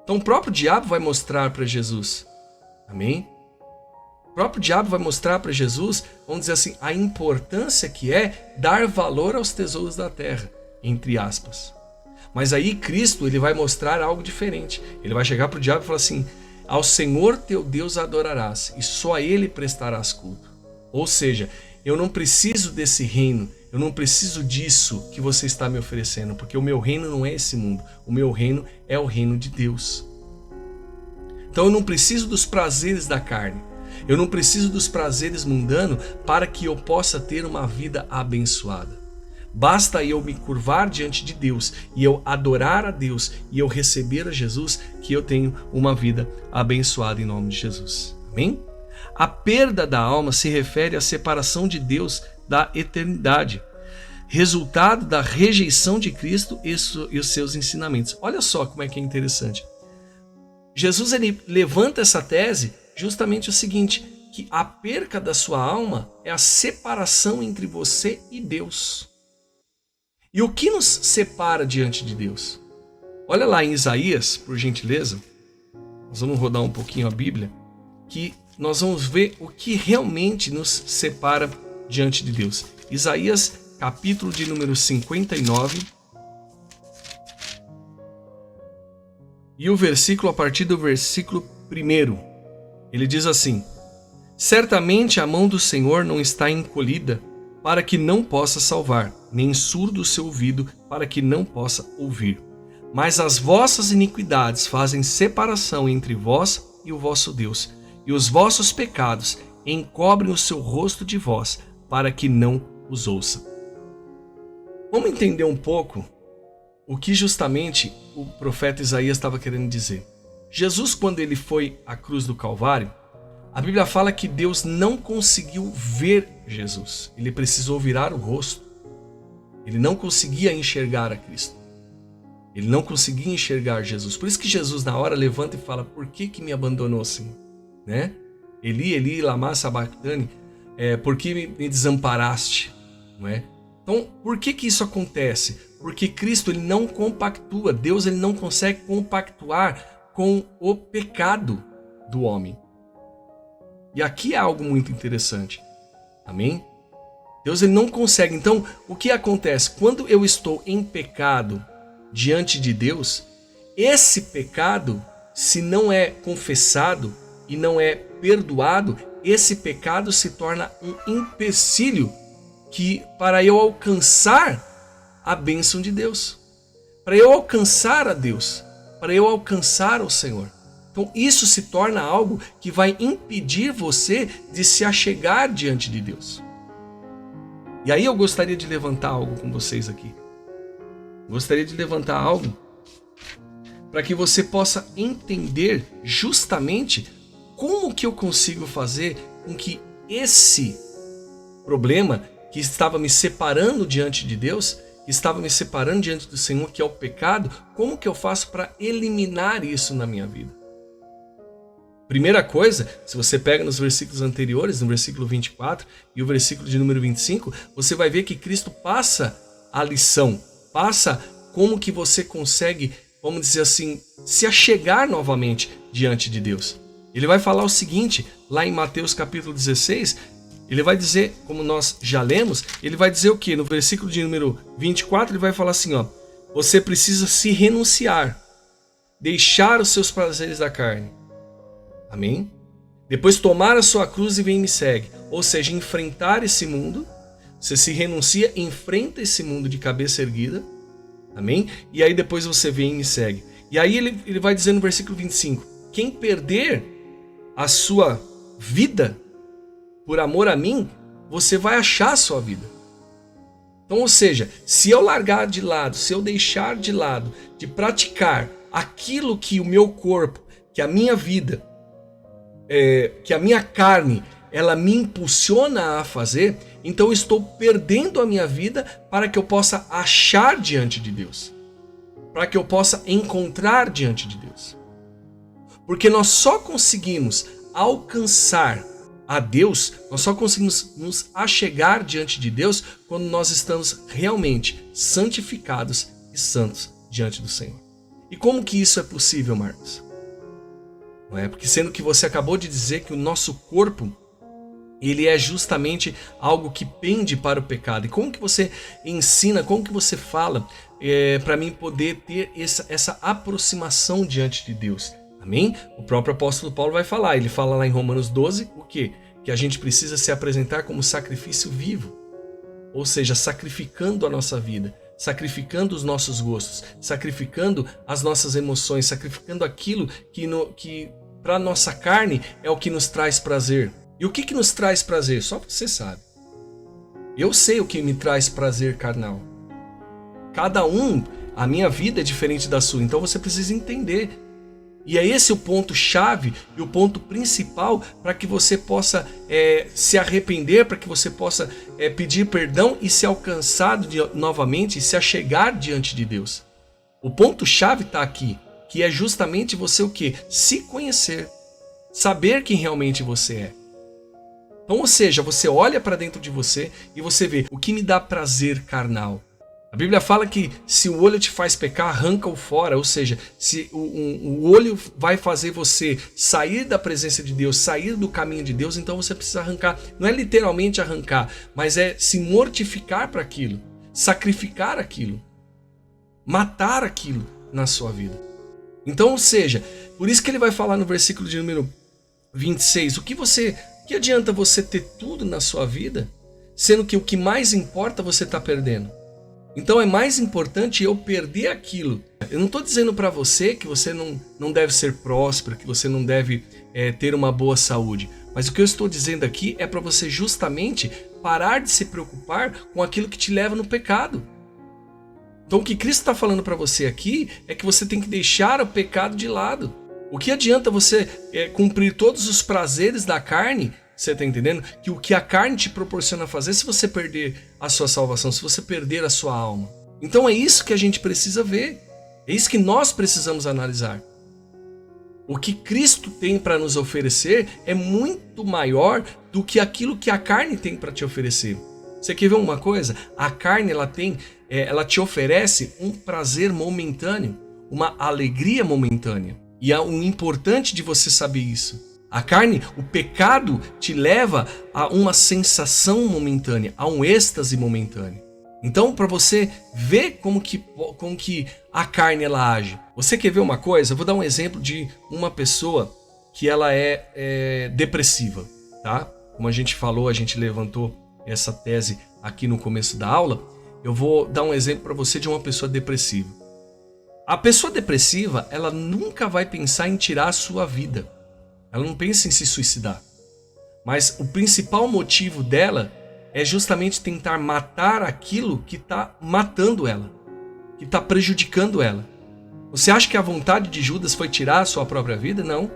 Então, o próprio diabo vai mostrar para Jesus. Amém? O próprio diabo vai mostrar para Jesus, vamos dizer assim, a importância que é dar valor aos tesouros da terra, entre aspas. Mas aí Cristo, ele vai mostrar algo diferente. Ele vai chegar para o diabo e falar assim, ao Senhor teu Deus adorarás, e só a Ele prestarás culto. Ou seja, eu não preciso desse reino, eu não preciso disso que você está me oferecendo, porque o meu reino não é esse mundo, o meu reino é o reino de Deus. Então eu não preciso dos prazeres da carne. Eu não preciso dos prazeres mundanos para que eu possa ter uma vida abençoada. Basta eu me curvar diante de Deus e eu adorar a Deus e eu receber a Jesus que eu tenho uma vida abençoada em nome de Jesus. Amém? A perda da alma se refere à separação de Deus da eternidade, resultado da rejeição de Cristo e os seus ensinamentos. Olha só como é que é interessante. Jesus ele levanta essa tese justamente o seguinte, que a perca da sua alma é a separação entre você e Deus. E o que nos separa diante de Deus? Olha lá em Isaías, por gentileza, nós vamos rodar um pouquinho a Bíblia, que nós vamos ver o que realmente nos separa diante de Deus. Isaías, capítulo de número 59, e o versículo, a partir do versículo 1, ele diz assim, certamente a mão do Senhor não está encolhida para que não possa salvar, nem surdo o seu ouvido para que não possa ouvir. Mas as vossas iniquidades fazem separação entre vós e o vosso Deus, e os vossos pecados encobrem o seu rosto de vós, para que não os ouça. Vamos entender um pouco o que justamente o profeta Isaías estava querendo dizer. Jesus, quando ele foi à cruz do Calvário, a Bíblia fala que Deus não conseguiu ver Jesus. Ele precisou virar o rosto. Ele não conseguia enxergar a Cristo. Ele não conseguia enxergar Jesus. Por isso que Jesus na hora levanta e fala, por que me abandonou, Senhor? Né? Eli, Eli, lama sabachthani, por que me desamparaste? Não é? Então, por que isso acontece? Porque Cristo ele não compactua, Deus ele não consegue compactuar com o pecado do homem. E aqui é algo muito interessante. Amém? Deus ele não consegue. Então, o que acontece? Quando eu estou em pecado diante de Deus, esse pecado, se não é confessado e não é perdoado, esse pecado se torna um empecilho que para eu alcançar a bênção de Deus, para eu alcançar a Deus, para eu alcançar o Senhor. Então isso se torna algo que vai impedir você de se achegar diante de Deus. E aí eu gostaria de levantar algo com vocês aqui. Gostaria de levantar algo para que você possa entender justamente como que eu consigo fazer com que esse problema que estava me separando diante de Deus, que estava me separando diante do Senhor, que é o pecado, como que eu faço para eliminar isso na minha vida? Primeira coisa, se você pega nos versículos anteriores, no versículo 24 e o versículo de número 25, você vai ver que Cristo passa a lição, passa como que você consegue, vamos dizer assim, se achegar novamente diante de Deus. Ele vai falar o seguinte, lá em Mateus capítulo 16, ele vai dizer, como nós já lemos, ele vai dizer o quê? No versículo de número 24, ele vai falar assim, ó, você precisa se renunciar, deixar os seus prazeres da carne. Amém? Depois tomar a sua cruz e vem e me segue. Ou seja, enfrentar esse mundo. Você se renuncia, enfrenta esse mundo de cabeça erguida. Amém? E aí depois você vem e me segue. E aí ele vai dizer no versículo 25. Quem perder a sua vida por amor a mim, você vai achar a sua vida. Então, ou seja, se eu largar de lado, se eu deixar de lado de praticar aquilo que o meu corpo, que a minha vida, que a minha carne ela me impulsiona a fazer, então eu estou perdendo a minha vida para que eu possa achar diante de Deus, para que eu possa encontrar diante de Deus. Porque nós só conseguimos alcançar a Deus, nós só conseguimos nos achegar diante de Deus quando nós estamos realmente santificados e santos diante do Senhor. E como que isso é possível, Marcos? Não é? Porque sendo que você acabou de dizer que o nosso corpo, ele é justamente algo que pende para o pecado. E como que você ensina, como que você fala para mim poder ter essa aproximação diante de Deus? Amém? O próprio apóstolo Paulo vai falar, ele fala lá em Romanos 12, o quê? Que a gente precisa se apresentar como sacrifício vivo. Ou seja, sacrificando a nossa vida, sacrificando os nossos gostos, sacrificando as nossas emoções, sacrificando aquilo que para a nossa carne é o que nos traz prazer. E o que nos traz prazer? Só você sabe. Eu sei o que me traz prazer carnal. Cada um, a minha vida é diferente da sua, então você precisa entender. E é esse o ponto-chave e o ponto principal para que você possa se arrepender, para que você possa pedir perdão e ser alcançado novamente e se achegar diante de Deus. O ponto-chave está aqui, que é justamente você o quê? Se conhecer, saber quem realmente você é. Então, ou seja, você olha para dentro de você e você vê o que me dá prazer carnal. A Bíblia fala que se o olho te faz pecar, arranca-o fora. Ou seja, se o olho vai fazer você sair da presença de Deus, sair do caminho de Deus, então você precisa arrancar. Não é literalmente arrancar, mas é se mortificar para aquilo, sacrificar aquilo, matar aquilo na sua vida. Então, ou seja, por isso que ele vai falar no versículo de número 26, o que adianta você ter tudo na sua vida, sendo que o que mais importa você está perdendo? Então é mais importante eu perder aquilo. Eu não estou dizendo para você que você não deve ser próspero, que você não deve ter uma boa saúde. Mas o que eu estou dizendo aqui é para você justamente parar de se preocupar com aquilo que te leva no pecado. Então o que Cristo está falando para você aqui é que você tem que deixar o pecado de lado. O que adianta você cumprir todos os prazeres da carne? Você está entendendo? Que o que a carne te proporciona fazer se você perder a sua salvação, se você perder a sua alma. Então é isso que a gente precisa ver. É isso que nós precisamos analisar. O que Cristo tem para nos oferecer é muito maior do que aquilo que a carne tem para te oferecer. Você quer ver uma coisa? A carne ela te oferece um prazer momentâneo, uma alegria momentânea. E é um importante de você saber isso. A carne, o pecado te leva a uma sensação momentânea, a um êxtase momentâneo. Então, para você ver como que a carne ela age. Você quer ver uma coisa? Eu vou dar um exemplo de uma pessoa que ela é depressiva, tá? Como a gente falou, a gente levantou essa tese aqui no começo da aula. Eu vou dar um exemplo para você de uma pessoa depressiva. A pessoa depressiva, ela nunca vai pensar em tirar a sua vida. Ela não pensa em se suicidar. Mas o principal motivo dela é justamente tentar matar aquilo que está matando ela, que está prejudicando ela. Você acha que a vontade de Judas foi tirar a sua própria vida? Não.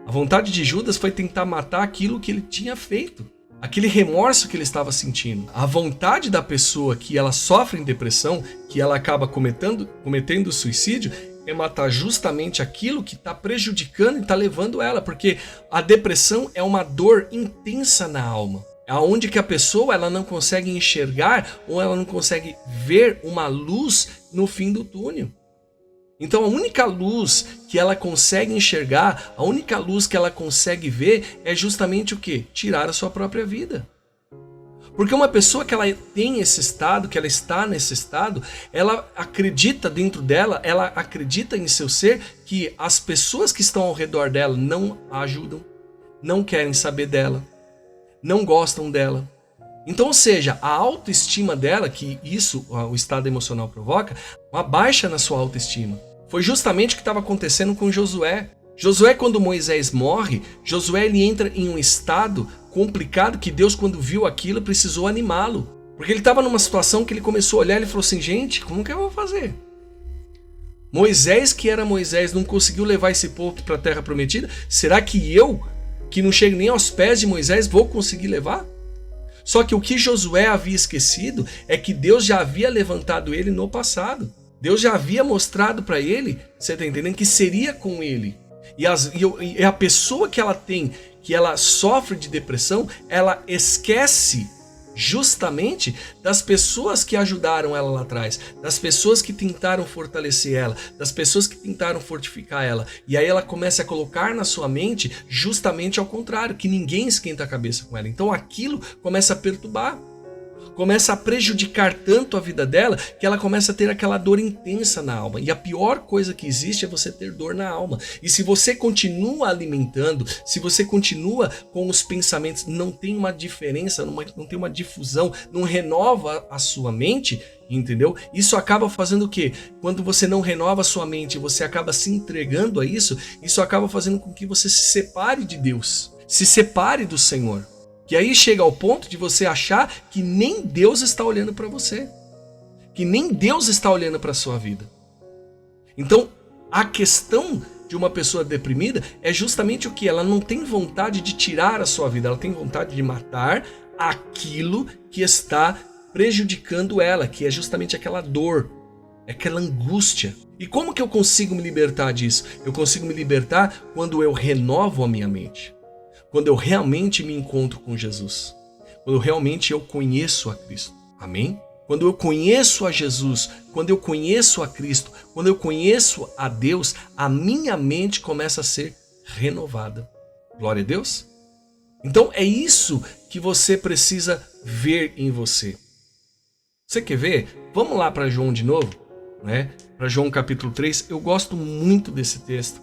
A vontade de Judas foi tentar matar aquilo que ele tinha feito, aquele remorso que ele estava sentindo. A vontade da pessoa que ela sofre em depressão, que ela acaba cometendo suicídio, é matar justamente aquilo que está prejudicando e está levando ela, porque a depressão é uma dor intensa na alma, aonde que a pessoa ela não consegue enxergar ou ela não consegue ver uma luz no fim do túnel. Então a única luz que ela consegue enxergar, a única luz que ela consegue ver é justamente o quê? Tirar a sua própria vida. Porque uma pessoa que ela tem esse estado, que ela está nesse estado, ela acredita dentro dela, ela acredita em seu ser que as pessoas que estão ao redor dela não a ajudam, não querem saber dela, não gostam dela. Então, ou seja, a autoestima dela, que isso o estado emocional provoca, uma baixa na sua autoestima. Foi justamente o que estava acontecendo com Josué. Josué, quando Moisés morre, Josué ele entra em um estado complicado que Deus, quando viu aquilo, precisou animá-lo. Porque ele estava numa situação que ele começou a olhar e falou assim, gente, como que eu vou fazer? Moisés, que era Moisés, não conseguiu levar esse povo para a terra prometida? Será que eu que não chega nem aos pés de Moisés, vou conseguir levar? Só que o que Josué havia esquecido é que Deus já havia levantado ele no passado. Deus já havia mostrado para ele, você está entendendo, que seria com ele. E a pessoa que ela tem, que ela sofre de depressão, ela esquece justamente das pessoas que ajudaram ela lá atrás, das pessoas que tentaram fortalecer ela, das pessoas que tentaram fortificar ela. E aí ela começa a colocar na sua mente justamente ao contrário, que ninguém esquenta a cabeça com ela. Então aquilo começa a perturbar, começa a prejudicar tanto a vida dela, que ela começa a ter aquela dor intensa na alma. E a pior coisa que existe é você ter dor na alma. E se você continua alimentando, se você continua com os pensamentos, não tem uma diferença, não tem uma difusão, não renova a sua mente, entendeu? Isso acaba fazendo o quê? Quando você não renova a sua mente, você acaba se entregando a isso, isso acaba fazendo com que você se separe de Deus, se separe do Senhor. E aí chega ao ponto de você achar que nem Deus está olhando para você, que nem Deus está olhando para a sua vida. Então, a questão de uma pessoa deprimida é justamente o que? Ela não tem vontade de tirar a sua vida, ela tem vontade de matar aquilo que está prejudicando ela, que é justamente aquela dor, aquela angústia. E como que eu consigo me libertar disso? Eu consigo me libertar quando eu renovo a minha mente. Quando eu realmente me encontro com Jesus, quando realmente eu conheço a Cristo, amém? Quando eu conheço a Jesus, quando eu conheço a Cristo, quando eu conheço a Deus, a minha mente começa a ser renovada. Glória a Deus. Então é isso que você precisa ver em você. Você quer ver? Vamos lá para João de novo, né? Para João capítulo 3, eu gosto muito desse texto.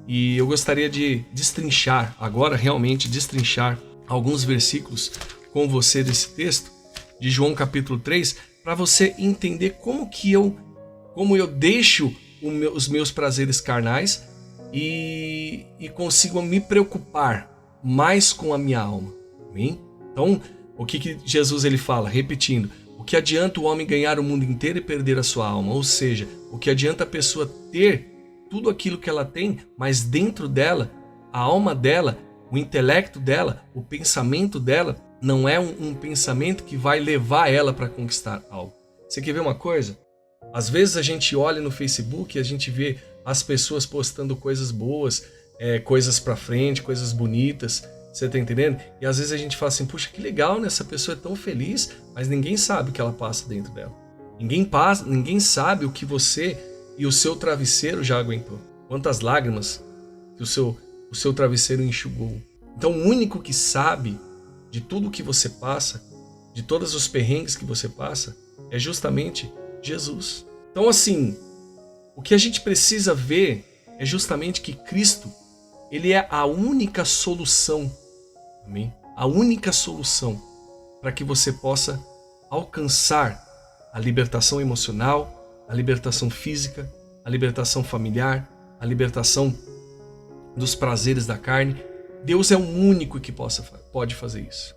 E eu gostaria de destrinchar, agora realmente destrinchar alguns versículos com você desse texto, de João capítulo 3, para você entender como eu deixo os meus prazeres carnais e consigo me preocupar mais com a minha alma. Amém? Então, o que Jesus ele fala? Repetindo, o que adianta o homem ganhar o mundo inteiro e perder a sua alma? Ou seja, o que adianta a pessoa ter tudo aquilo que ela tem, mas dentro dela, a alma dela, o intelecto dela, o pensamento dela, não é um pensamento que vai levar ela para conquistar algo. Você quer ver uma coisa? Às vezes a gente olha no Facebook e a gente vê as pessoas postando coisas boas, coisas para frente, coisas bonitas, você tá entendendo? E às vezes a gente fala assim, puxa, que legal, né? Essa pessoa é tão feliz, mas ninguém sabe o que ela passa dentro dela. Ninguém sabe o que você e o seu travesseiro já aguentou. Quantas lágrimas que o seu travesseiro enxugou. Então o único que sabe de tudo que você passa, de todos os perrengues que você passa, é justamente Jesus. Então assim, o que a gente precisa ver é justamente que Cristo, ele é a única solução, amém? A única solução para que você possa alcançar a libertação emocional, a libertação física, a libertação familiar, a libertação dos prazeres da carne. Deus é o único que pode fazer isso.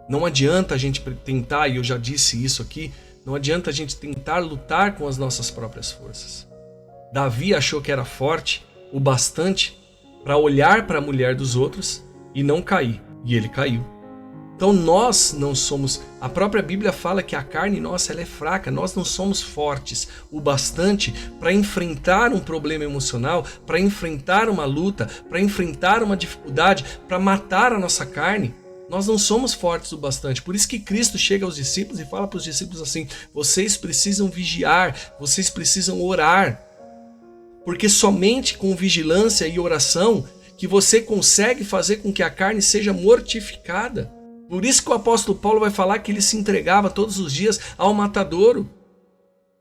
Não adianta a gente tentar, e eu já disse isso aqui, não adianta a gente tentar lutar com as nossas próprias forças. Davi achou que era forte o bastante para olhar para a mulher dos outros e não cair, e ele caiu. Então nós não somos, a própria Bíblia fala que a carne nossa ela é fraca, nós não somos fortes o bastante para enfrentar um problema emocional, para enfrentar uma luta, para enfrentar uma dificuldade, para matar a nossa carne. Nós não somos fortes o bastante, por isso que Cristo chega aos discípulos e fala para os discípulos assim, vocês precisam vigiar, vocês precisam orar, porque somente com vigilância e oração que você consegue fazer com que a carne seja mortificada. Por isso que o apóstolo Paulo vai falar que ele se entregava todos os dias ao matadouro.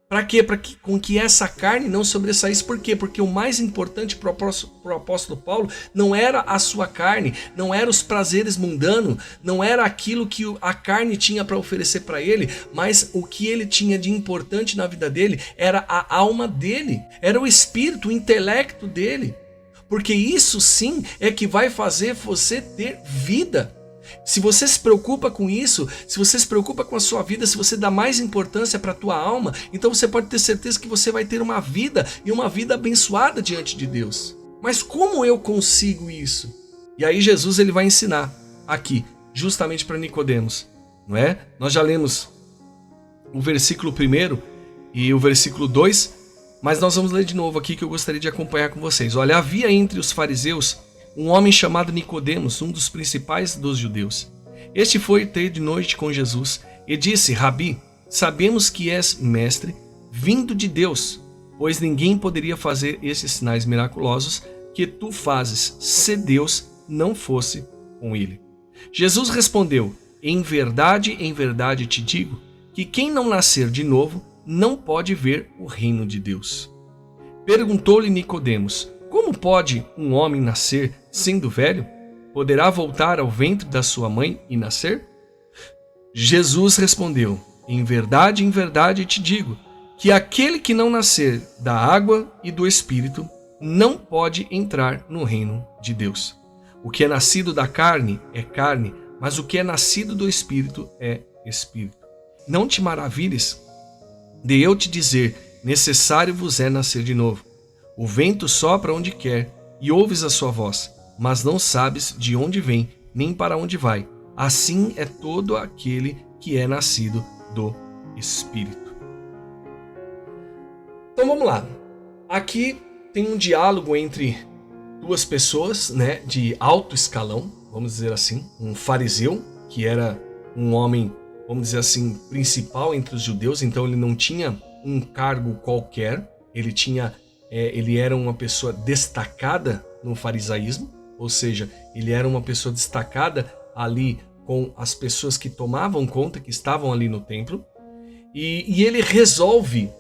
Para quê? Para que com que essa carne não sobressaísse. Por quê? Porque o mais importante para o apóstolo Paulo não era a sua carne, não era os prazeres mundanos, não era aquilo que a carne tinha para oferecer para ele, mas o que ele tinha de importante na vida dele era a alma dele, era o espírito, o intelecto dele. Porque isso sim é que vai fazer você ter vida. Se você se preocupa com isso, se você se preocupa com a sua vida, se você dá mais importância para a tua alma, então você pode ter certeza que você vai ter uma vida e uma vida abençoada diante de Deus. Mas como eu consigo isso? E aí Jesus ele vai ensinar aqui, justamente para Nicodemos, não é? Nós já lemos o versículo 1 e o versículo 2, mas nós vamos ler de novo aqui que eu gostaria de acompanhar com vocês. Olha, havia entre os fariseus um homem chamado Nicodemos, um dos principais dos judeus. Este foi ter de noite com Jesus e disse: Rabi, sabemos que és mestre, vindo de Deus, pois ninguém poderia fazer esses sinais miraculosos que tu fazes, se Deus não fosse com ele. Jesus respondeu: em verdade te digo, que quem não nascer de novo não pode ver o reino de Deus. Perguntou-lhe Nicodemos: como pode um homem nascer sendo velho? Poderá voltar ao ventre da sua mãe e nascer? Jesus respondeu: em verdade te digo, que aquele que não nascer da água e do Espírito não pode entrar no reino de Deus. O que é nascido da carne é carne, mas o que é nascido do Espírito é Espírito. Não te maravilhes de eu te dizer: necessário vos é nascer de novo. O vento sopra onde quer e ouves a sua voz, mas não sabes de onde vem, nem para onde vai. Assim é todo aquele que é nascido do Espírito. Então vamos lá. Aqui tem um diálogo entre duas pessoas, né, de alto escalão, vamos dizer assim. Um fariseu, que era um homem, vamos dizer assim, principal entre os judeus, então ele não tinha um cargo qualquer, ele era uma pessoa destacada no farisaísmo, ou seja, ele era uma pessoa destacada ali com as pessoas que tomavam conta, que estavam ali no templo, e ele resolve,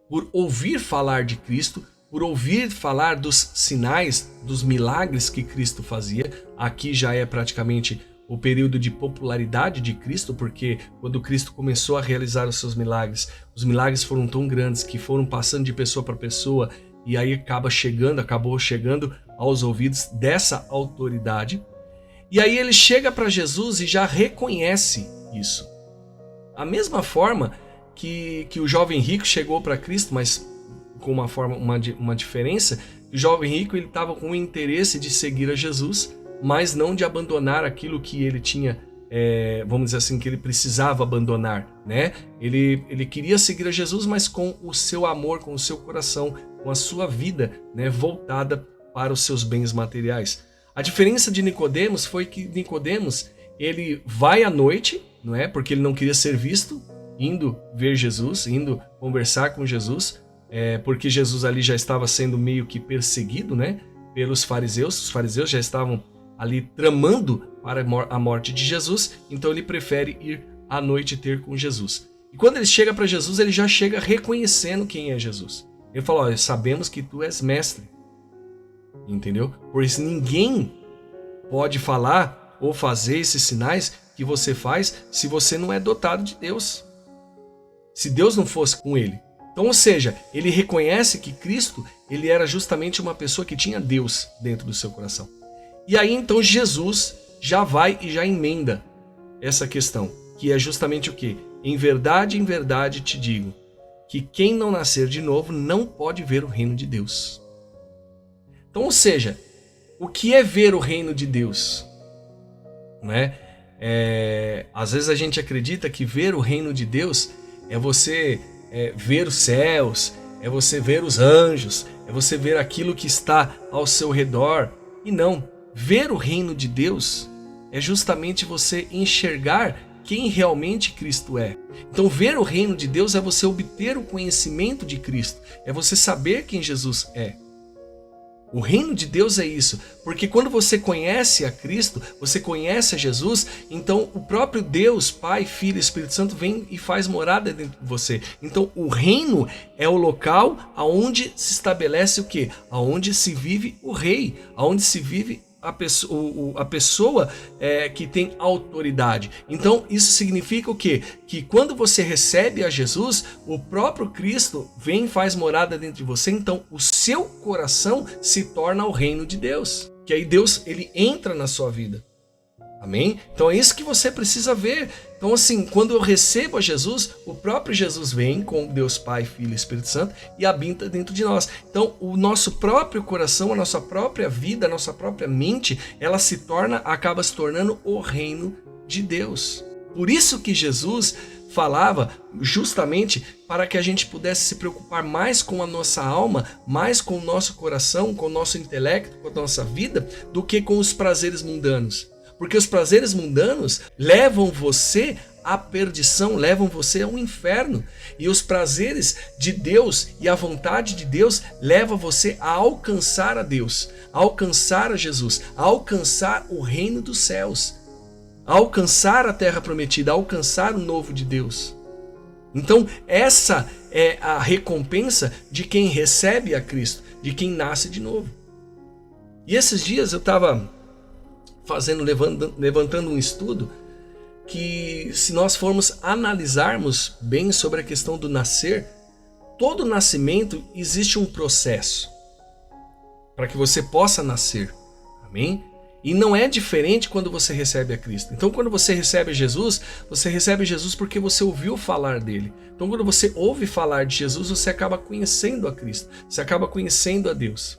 por ouvir falar de Cristo, por ouvir falar dos sinais, dos milagres que Cristo fazia. Aqui já é praticamente o período de popularidade de Cristo, porque quando Cristo começou a realizar os seus milagres, os milagres foram tão grandes que foram passando de pessoa para pessoa, e aí acabou chegando aos ouvidos dessa autoridade. E aí ele chega para Jesus e já reconhece isso. A mesma forma que o jovem rico chegou para Cristo, mas com uma diferença, o jovem rico ele estava com o interesse de seguir a Jesus, mas não de abandonar aquilo que ele tinha, vamos dizer assim, que ele precisava abandonar, né? Ele queria seguir a Jesus, mas com o seu amor, com o seu coração, com a sua vida, né, voltada para os seus bens materiais. A diferença de Nicodemos foi que Nicodemos ele vai à noite, não é? Porque ele não queria ser visto, indo ver Jesus, indo conversar com Jesus, porque Jesus ali já estava sendo meio que perseguido, né, pelos fariseus. Os fariseus já estavam ali tramando para a morte de Jesus, então ele prefere ir à noite ter com Jesus. E quando ele chega para Jesus, ele já chega reconhecendo quem é Jesus. Ele fala: olha, sabemos que tu és mestre, entendeu? Por isso ninguém pode falar ou fazer esses sinais que você faz se você não é dotado de Deus, se Deus não fosse com ele. Então, ou seja, ele reconhece que Cristo ele era justamente uma pessoa que tinha Deus dentro do seu coração. E aí então Jesus já vai e já emenda essa questão, que é justamente o quê? Em verdade te digo, que quem não nascer de novo não pode ver o reino de Deus. Então, ou seja, o que é ver o reino de Deus? Né? Às vezes a gente acredita que ver o reino de Deus é você ver os céus, é você ver os anjos, é você ver aquilo que está ao seu redor. E não, ver o reino de Deus é justamente você enxergar quem realmente Cristo é. Então ver o reino de Deus é você obter o conhecimento de Cristo, é você saber quem Jesus é. O reino de Deus é isso, porque quando você conhece a Cristo, você conhece a Jesus, então o próprio Deus, Pai, Filho e Espírito Santo vem e faz morada dentro de você. Então o reino é o local aonde se estabelece o quê? Aonde se vive o rei, aonde se vive a pessoa que tem autoridade. Então isso significa o quê? Que quando você recebe a Jesus, o próprio Cristo vem e faz morada dentro de você, então o seu coração se torna o reino de Deus. Que aí Deus ele entra na sua vida. Amém? Então é isso que você precisa ver. Então assim, quando eu recebo a Jesus, o próprio Jesus vem com Deus Pai, Filho e Espírito Santo e habita dentro de nós. Então o nosso próprio coração, a nossa própria vida, a nossa própria mente, ela acaba se tornando o reino de Deus. Por isso que Jesus falava justamente para que a gente pudesse se preocupar mais com a nossa alma, mais com o nosso coração, com o nosso intelecto, com a nossa vida, do que com os prazeres mundanos. Porque os prazeres mundanos levam você à perdição, levam você ao inferno. E os prazeres de Deus e a vontade de Deus levam você a alcançar a Deus, a alcançar a Jesus, a alcançar o reino dos céus, a alcançar a terra prometida, a alcançar o novo de Deus. Então essa é a recompensa de quem recebe a Cristo, de quem nasce de novo. E esses dias eu estava levantando um estudo que, se nós formos analisarmos bem sobre a questão do nascer, todo nascimento existe um processo para que você possa nascer, amém? E não é diferente quando você recebe a Cristo. Então quando você recebe Jesus porque você ouviu falar dele. Então quando você ouve falar de Jesus, você acaba conhecendo a Cristo, você acaba conhecendo a Deus.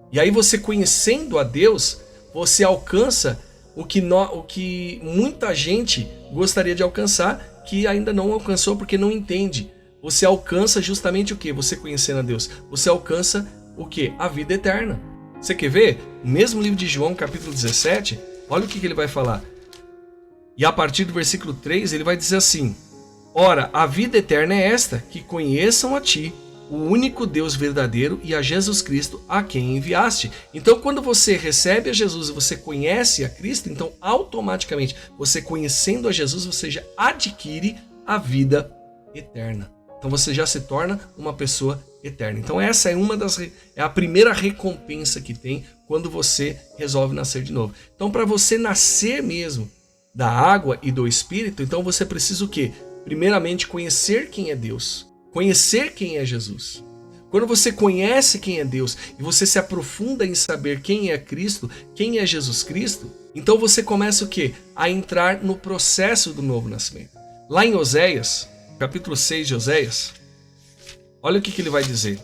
E aí você conhecendo a Deus, você alcança o que muita gente gostaria de alcançar, que ainda não alcançou porque não entende. Você alcança justamente o que? Você conhecendo a Deus. Você alcança o que? A vida eterna. Você quer ver? No mesmo livro de João, capítulo 17, olha o que ele vai falar. E a partir do versículo 3, ele vai dizer assim: Ora, a vida eterna é esta, que conheçam a ti, o único Deus verdadeiro, e a Jesus Cristo, a quem enviaste. Então quando você recebe a Jesus e você conhece a Cristo, então automaticamente você conhecendo a Jesus, você já adquire a vida eterna. Então você já se torna uma pessoa eterna. Então essa é a primeira recompensa que tem quando você resolve nascer de novo. Então para você nascer mesmo da água e do Espírito, então você precisa o quê? Primeiramente conhecer quem é Deus. Conhecer quem é Jesus. Quando você conhece quem é Deus e você se aprofunda em saber quem é Cristo, quem é Jesus Cristo, então você começa o quê? A entrar no processo do novo nascimento. Lá em Oséias, capítulo 6 de Oséias, olha o que ele vai dizer.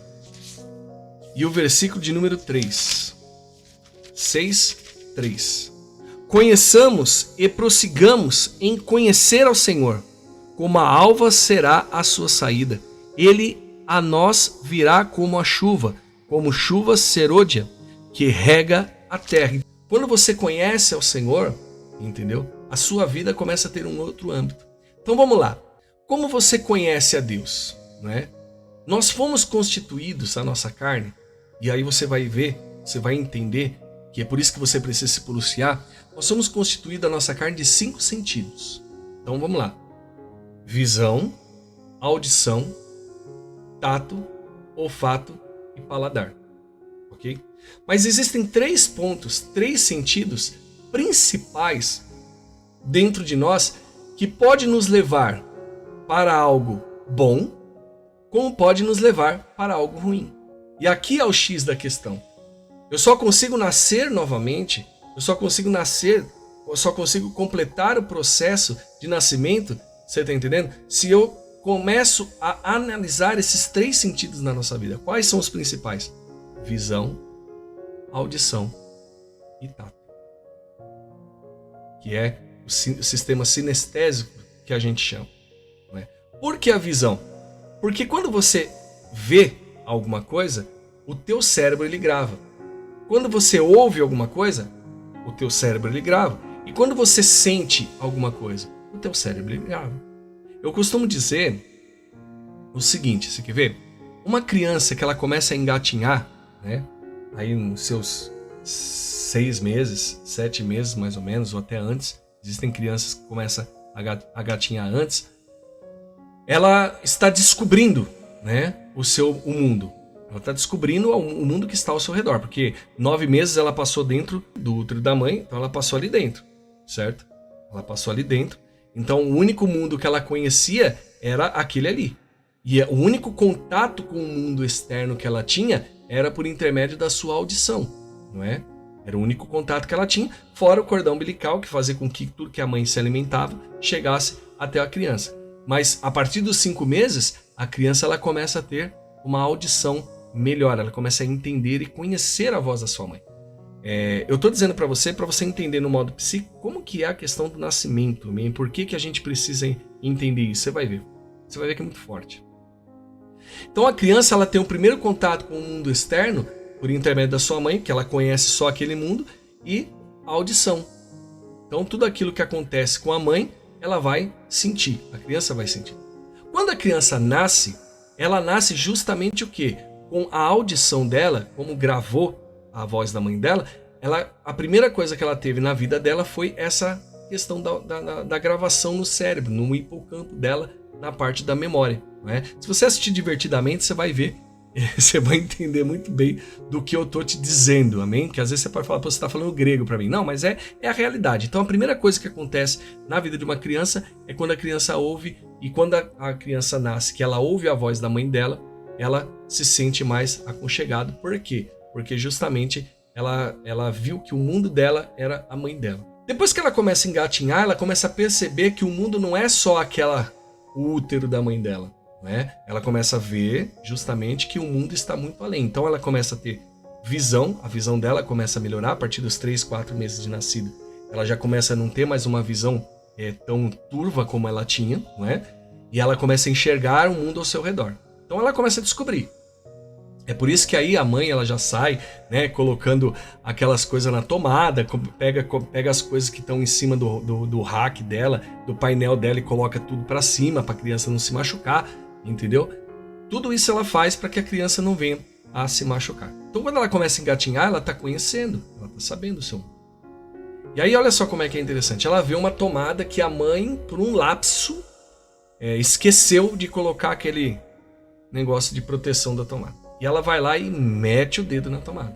E o versículo de número 3. 6, 3. Conheçamos e prossigamos em conhecer ao Senhor, como a alva será a sua saída. Ele a nós virá como a chuva, como chuva serôdia, que rega a terra. Quando você conhece ao Senhor, entendeu? A sua vida começa a ter um outro âmbito. Então vamos lá. Como você conhece a Deus? Né? Nós fomos constituídos, a nossa carne, e aí você vai ver, você vai entender, que é por isso que você precisa se policiar. Nós somos constituídos, a nossa carne, de 5 sentidos. Então vamos lá. Visão, audição, tato, olfato e paladar, ok? Mas existem 3 pontos, 3 sentidos principais dentro de nós que pode nos levar para algo bom, como pode nos levar para algo ruim. E aqui é o X da questão. Eu só consigo nascer novamente, eu só consigo completar o processo de nascimento, você está entendendo? Se eu começo a analisar esses 3 sentidos na nossa vida. Quais são os principais? Visão, audição e tato. Que é o sistema sinestésico que a gente chama. Né? Por que a visão? Porque quando você vê alguma coisa, o teu cérebro ele grava. Quando você ouve alguma coisa, o teu cérebro ele grava. E quando você sente alguma coisa, o teu cérebro ele grava. Eu costumo dizer o seguinte, você quer ver? Uma criança que ela começa a engatinhar, né? Aí nos seus 6 meses, 7 meses mais ou menos, ou até antes, existem crianças que começam a gatinhar antes, ela está descobrindo, né, o mundo. Ela está descobrindo o mundo que está ao seu redor, porque 9 meses ela passou dentro do útero da mãe, então ela passou ali dentro, certo? Ela passou ali dentro. Então o único mundo que ela conhecia era aquele ali. E o único contato com o mundo externo que ela tinha era por intermédio da sua audição, não é? Era o único contato que ela tinha, fora o cordão umbilical, que fazia com que tudo que a mãe se alimentava chegasse até a criança. Mas a partir dos 5 meses, a criança ela começa a ter uma audição melhor, ela começa a entender e conhecer a voz da sua mãe. Eu estou dizendo para você entender no modo psíquico como que é a questão do nascimento, por que a gente precisa entender isso. Você vai ver que é muito forte. Então a criança ela tem o primeiro contato com o mundo externo por intermédio da sua mãe, que ela conhece só aquele mundo, e a audição. Então tudo aquilo que acontece com a mãe, ela vai sentir, a criança vai sentir. Quando a criança nasce, ela nasce justamente o quê? Com a audição dela, como gravou a voz da mãe dela, a primeira coisa que ela teve na vida dela foi essa questão da gravação no cérebro, no hipocampo dela, na parte da memória. Né? Se você assistir divertidamente, você vai ver, você vai entender muito bem do que eu estou te dizendo, amém? Porque às vezes você pode falar, você está falando grego para mim. Não, mas é a realidade. Então a primeira coisa que acontece na vida de uma criança é quando a criança ouve, e quando a criança nasce, que ela ouve a voz da mãe dela, ela se sente mais aconchegada. Por quê? Porque justamente ela viu que o mundo dela era a mãe dela. Depois que ela começa a engatinhar, ela começa a perceber que o mundo não é só o útero da mãe dela. Né? Ela começa a ver justamente que o mundo está muito além. Então ela começa a ter visão, a visão dela começa a melhorar a partir dos 3, 4 meses de nascida. Ela já começa a não ter mais uma visão tão turva como ela tinha, não é? E ela começa a enxergar o mundo ao seu redor. Então ela começa a descobrir. É por isso que aí a mãe ela já sai, né, colocando aquelas coisas na tomada, pega as coisas que estão em cima do rack dela, do painel dela, e coloca tudo para cima para a criança não se machucar, entendeu? Tudo isso ela faz para que a criança não venha a se machucar. Então quando ela começa a engatinhar, ela está conhecendo, ela está sabendo o seu mundo. E aí olha só como é que é interessante, ela vê uma tomada que a mãe, por um lapso, esqueceu de colocar aquele negócio de proteção da tomada. E ela vai lá e mete o dedo na tomada.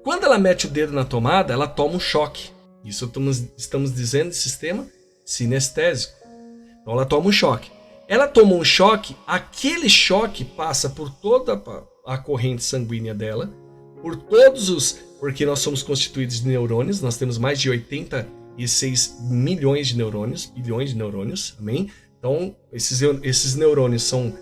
Quando ela mete o dedo na tomada, ela toma um choque. Isso estamos dizendo de sistema sinestésico. Então ela toma um choque. Ela toma um choque, aquele choque passa por toda a corrente sanguínea dela, porque nós somos constituídos de neurônios, nós temos mais de 86 milhões de neurônios, bilhões de neurônios, amém? Então esses neurônios são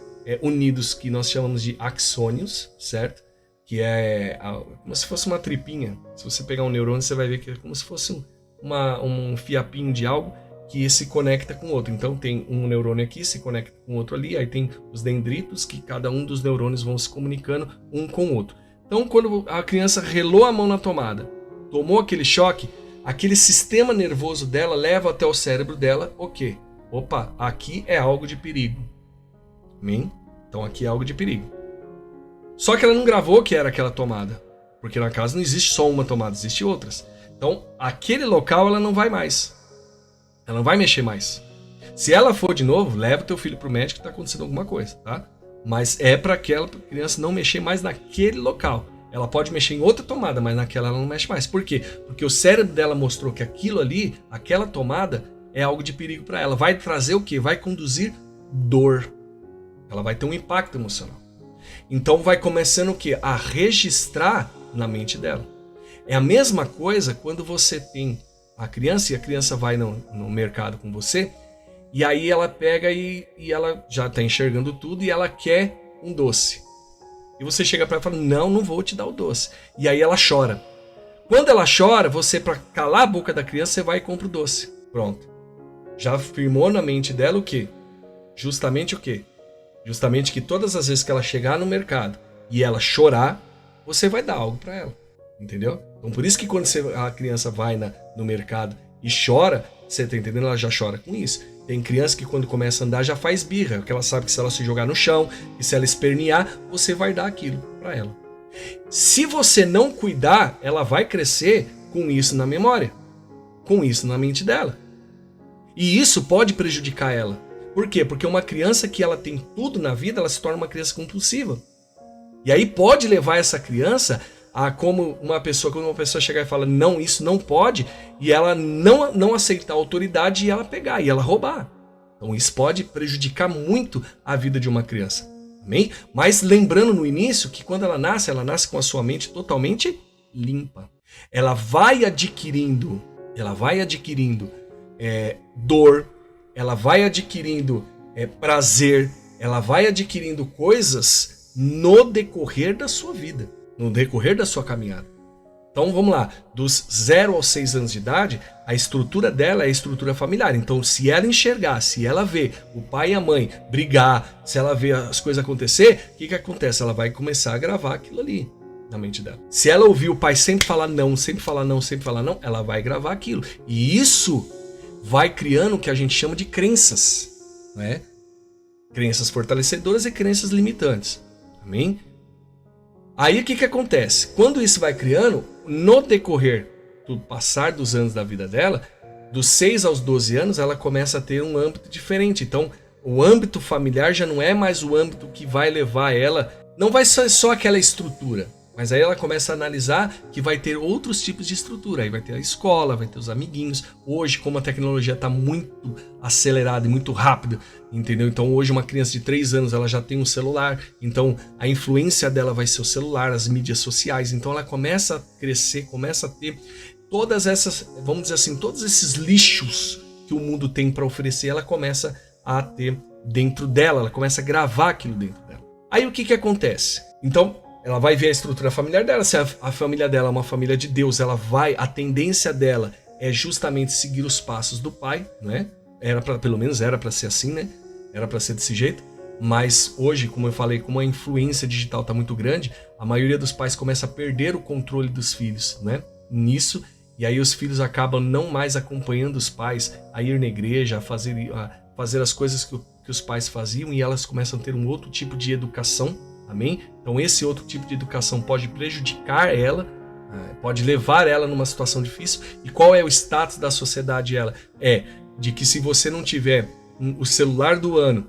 unidos, que nós chamamos de axônios, certo? Que é como se fosse uma tripinha. Se você pegar um neurônio, você vai ver que é como se fosse um fiapinho de algo que se conecta com o outro. Então tem um neurônio aqui, se conecta com o outro ali, aí tem os dendritos, que cada um dos neurônios vão se comunicando um com o outro. Então quando a criança relou a mão na tomada, tomou aquele choque, aquele sistema nervoso dela leva até o cérebro dela o quê? Opa, aqui é algo de perigo. Amém? Então aqui é algo de perigo. Só que ela não gravou que era aquela tomada, porque na casa não existe só uma tomada, existe outras. Então aquele local ela não vai mais. Ela não vai mexer mais. Se ela for de novo, leva o teu filho pro médico que está acontecendo alguma coisa, tá? Mas é para aquela criança não mexer mais naquele local. Ela pode mexer em outra tomada, mas naquela ela não mexe mais. Por quê? Porque o cérebro dela mostrou que aquilo ali, aquela tomada, é algo de perigo para ela. Vai trazer o quê? Vai conduzir dor. Ela vai ter um impacto emocional. Então vai começando o quê? A registrar na mente dela. É a mesma coisa quando você tem a criança e a criança vai no mercado com você, e aí ela pega e ela já está enxergando tudo e ela quer um doce. E você chega para ela e fala, não vou te dar o doce. E aí ela chora. Quando ela chora, você, para calar a boca da criança, você vai e compra o doce. Pronto. Já firmou na mente dela o quê? Justamente o quê? Justamente que todas as vezes que ela chegar no mercado e ela chorar, você vai dar algo para ela, entendeu? Então por isso que quando a criança vai no mercado e chora, você tá entendendo? Ela já chora com isso. Tem criança que quando começa a andar já faz birra, porque ela sabe que se ela se jogar no chão e se ela espernear, você vai dar aquilo para ela. Se você não cuidar, ela vai crescer com isso na memória, com isso na mente dela. E isso pode prejudicar ela. Por quê? Porque uma criança que ela tem tudo na vida, ela se torna uma criança compulsiva. E aí pode levar essa criança a quando uma pessoa chegar e fala, não, isso não pode, e ela não aceitar a autoridade e ela pegar, e ela roubar. Então isso pode prejudicar muito a vida de uma criança. Amém? Mas lembrando no início que quando ela nasce com a sua mente totalmente limpa. ela vai adquirindo dor, ela vai adquirindo prazer, ela vai adquirindo coisas no decorrer da sua vida, no decorrer da sua caminhada. Então vamos lá, dos 0 aos 6 anos de idade, a estrutura dela é a estrutura familiar. Então se ela enxergar, se ela ver o pai e a mãe brigar, se ela ver as coisas acontecer, o que acontece? Ela vai começar a gravar aquilo ali na mente dela. Se ela ouvir o pai sempre falar não, sempre falar não, sempre falar não, ela vai gravar aquilo. E isso vai criando o que a gente chama de crenças, né? Crenças fortalecedoras e crenças limitantes. Amém? Aí o que acontece? Quando isso vai criando, no decorrer do passar dos anos da vida dela, dos 6 aos 12 anos, ela começa a ter um âmbito diferente. Então, o âmbito familiar já não é mais o âmbito que vai levar ela, não vai ser só aquela estrutura, mas aí ela começa a analisar que vai ter outros tipos de estrutura. Aí vai ter a escola, vai ter os amiguinhos. Hoje, como a tecnologia está muito acelerada e muito rápida, entendeu? Então hoje uma criança de 3 anos ela já tem um celular. Então a influência dela vai ser o celular, as mídias sociais. Então ela começa a crescer, começa a ter todas essas, vamos dizer assim, todos esses lixos que o mundo tem para oferecer. Ela começa a ter dentro dela, ela começa a gravar aquilo dentro dela. Aí o que acontece? Então ela vai ver a estrutura familiar dela, se a família dela é uma família de Deus, a tendência dela é justamente seguir os passos do pai, né? Pelo menos era para ser assim, né? Era para ser desse jeito. Mas hoje, como eu falei, como a influência digital está muito grande, a maioria dos pais começa a perder o controle dos filhos, né? Nisso, e aí os filhos acabam não mais acompanhando os pais a ir na igreja, a fazer as coisas que os pais faziam, e elas começam a ter um outro tipo de educação. Amém? Então esse outro tipo de educação pode prejudicar ela, pode levar ela numa situação difícil. E qual é o status da sociedade? Ela é de que se você não tiver o celular do ano,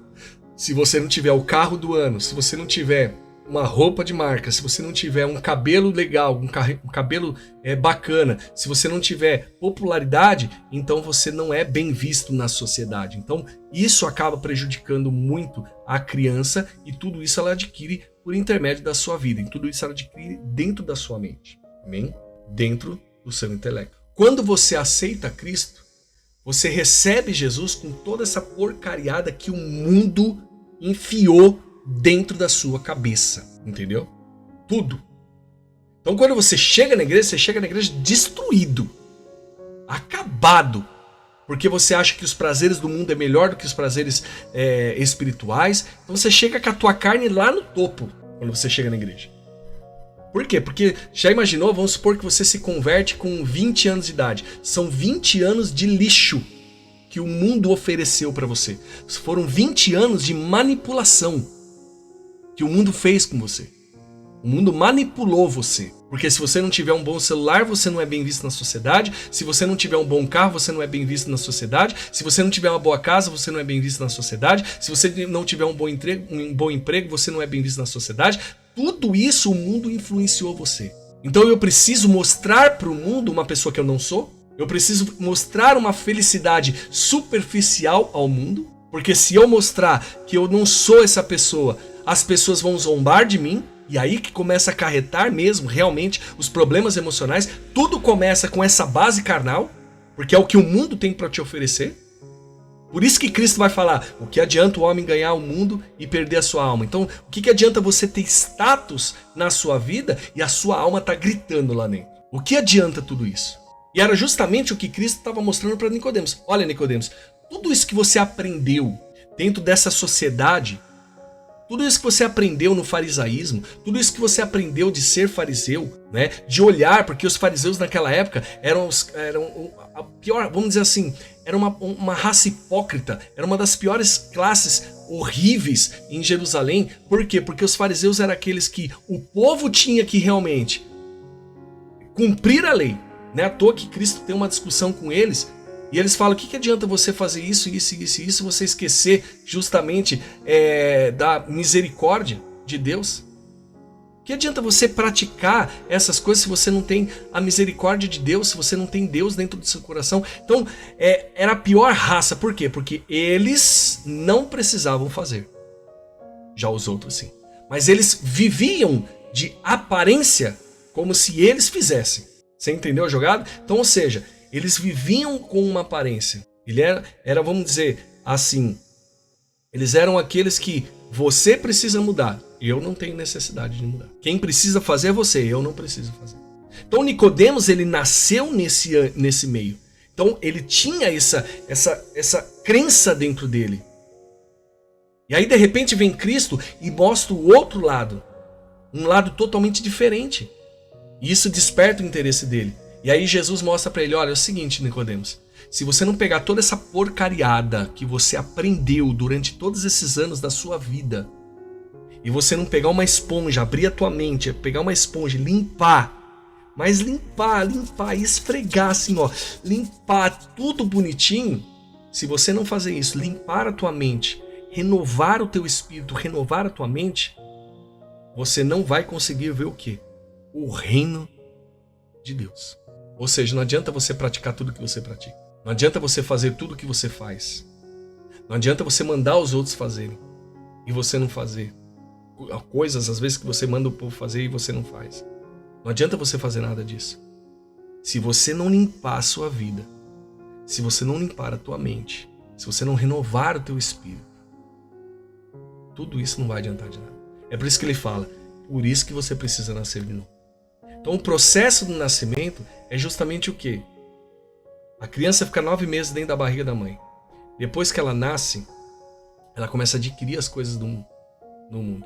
se você não tiver o carro do ano, se você não tiver uma roupa de marca, se você não tiver um cabelo legal, um cabelo bacana, se você não tiver popularidade, então você não é bem visto na sociedade. Então isso acaba prejudicando muito a criança, e tudo isso ela adquire por intermédio da sua vida, e tudo isso ela adquire dentro da sua mente, amém? Dentro do seu intelecto. Quando você aceita Cristo, você recebe Jesus com toda essa porcariada que o mundo enfiou dentro da sua cabeça, entendeu? Tudo. Então quando você chega na igreja destruído, acabado, porque você acha que os prazeres do mundo é melhor do que os prazeres espirituais. Então você chega com a tua carne lá no topo quando você chega na igreja. Por quê? Porque já imaginou, vamos supor que você se converte com 20 anos de idade. São 20 anos de lixo que o mundo ofereceu para você. Foram 20 anos de manipulação que o mundo fez com você. O mundo manipulou você. Porque se você não tiver um bom celular, você não é bem visto na sociedade. Se você não tiver um bom carro, você não é bem visto na sociedade. Se você não tiver uma boa casa, você não é bem visto na sociedade. Se você não tiver um bom emprego, você não é bem visto na sociedade. Tudo isso o mundo influenciou você. Então eu preciso mostrar para o mundo uma pessoa que eu não sou. Eu preciso mostrar uma felicidade superficial ao mundo. Porque se eu mostrar que eu não sou essa pessoa, as pessoas vão zombar de mim. E aí que começa a acarretar mesmo, realmente, os problemas emocionais. Tudo começa com essa base carnal, porque é o que o mundo tem para te oferecer. Por isso que Cristo vai falar, o que adianta o homem ganhar o mundo e perder a sua alma? Então, o que adianta você ter status na sua vida e a sua alma tá gritando lá dentro? O que adianta tudo isso? E era justamente o que Cristo estava mostrando para Nicodemos. Olha, Nicodemos, tudo isso que você aprendeu dentro dessa sociedade, tudo isso que você aprendeu no farisaísmo, tudo isso que você aprendeu de ser fariseu, né? De olhar, porque os fariseus naquela época eram a pior, vamos dizer assim, era uma raça hipócrita, era uma das piores classes horríveis em Jerusalém. Por quê? Porque os fariseus eram aqueles que o povo tinha que realmente cumprir a lei. Não é à toa que Cristo tem uma discussão com eles. E eles falam, o que adianta você fazer isso, você esquecer justamente da misericórdia de Deus? O que adianta você praticar essas coisas se você não tem a misericórdia de Deus, se você não tem Deus dentro do seu coração? Então, era a pior raça. Por quê? Porque eles não precisavam fazer. Já os outros sim. Mas eles viviam de aparência como se eles fizessem. Você entendeu a jogada? Então, ou seja, eles viviam com uma aparência. Ele era, vamos dizer assim, eles eram aqueles que você precisa mudar. Eu não tenho necessidade de mudar. Quem precisa fazer é você, eu não preciso fazer. Então Nicodemos, ele nasceu nesse meio. Então ele tinha essa crença dentro dele. E aí de repente vem Cristo e mostra o outro lado. Um lado totalmente diferente. E isso desperta o interesse dele. E aí Jesus mostra para ele, olha, é o seguinte, Nicodemos. Se você não pegar toda essa porcariada que você aprendeu durante todos esses anos da sua vida, e você não pegar uma esponja, abrir a tua mente, pegar uma esponja e limpar, mas limpar, e esfregar assim, ó, limpar tudo bonitinho, se você não fazer isso, limpar a tua mente, renovar o teu espírito, renovar a tua mente, você não vai conseguir ver o quê? O reino de Deus. Ou seja, não adianta você praticar tudo que você pratica. Não adianta você fazer tudo o que você faz. Não adianta você mandar os outros fazerem e você não fazer. Coisas, às vezes, que você manda o povo fazer e você não faz. Não adianta você fazer nada disso. Se você não limpar a sua vida, se você não limpar a tua mente, se você não renovar o teu espírito, tudo isso não vai adiantar de nada. É por isso que ele fala, por isso que você precisa nascer de novo. Então o processo do nascimento é justamente o quê? A criança fica 9 meses dentro da barriga da mãe. Depois que ela nasce, ela começa a adquirir as coisas do mundo.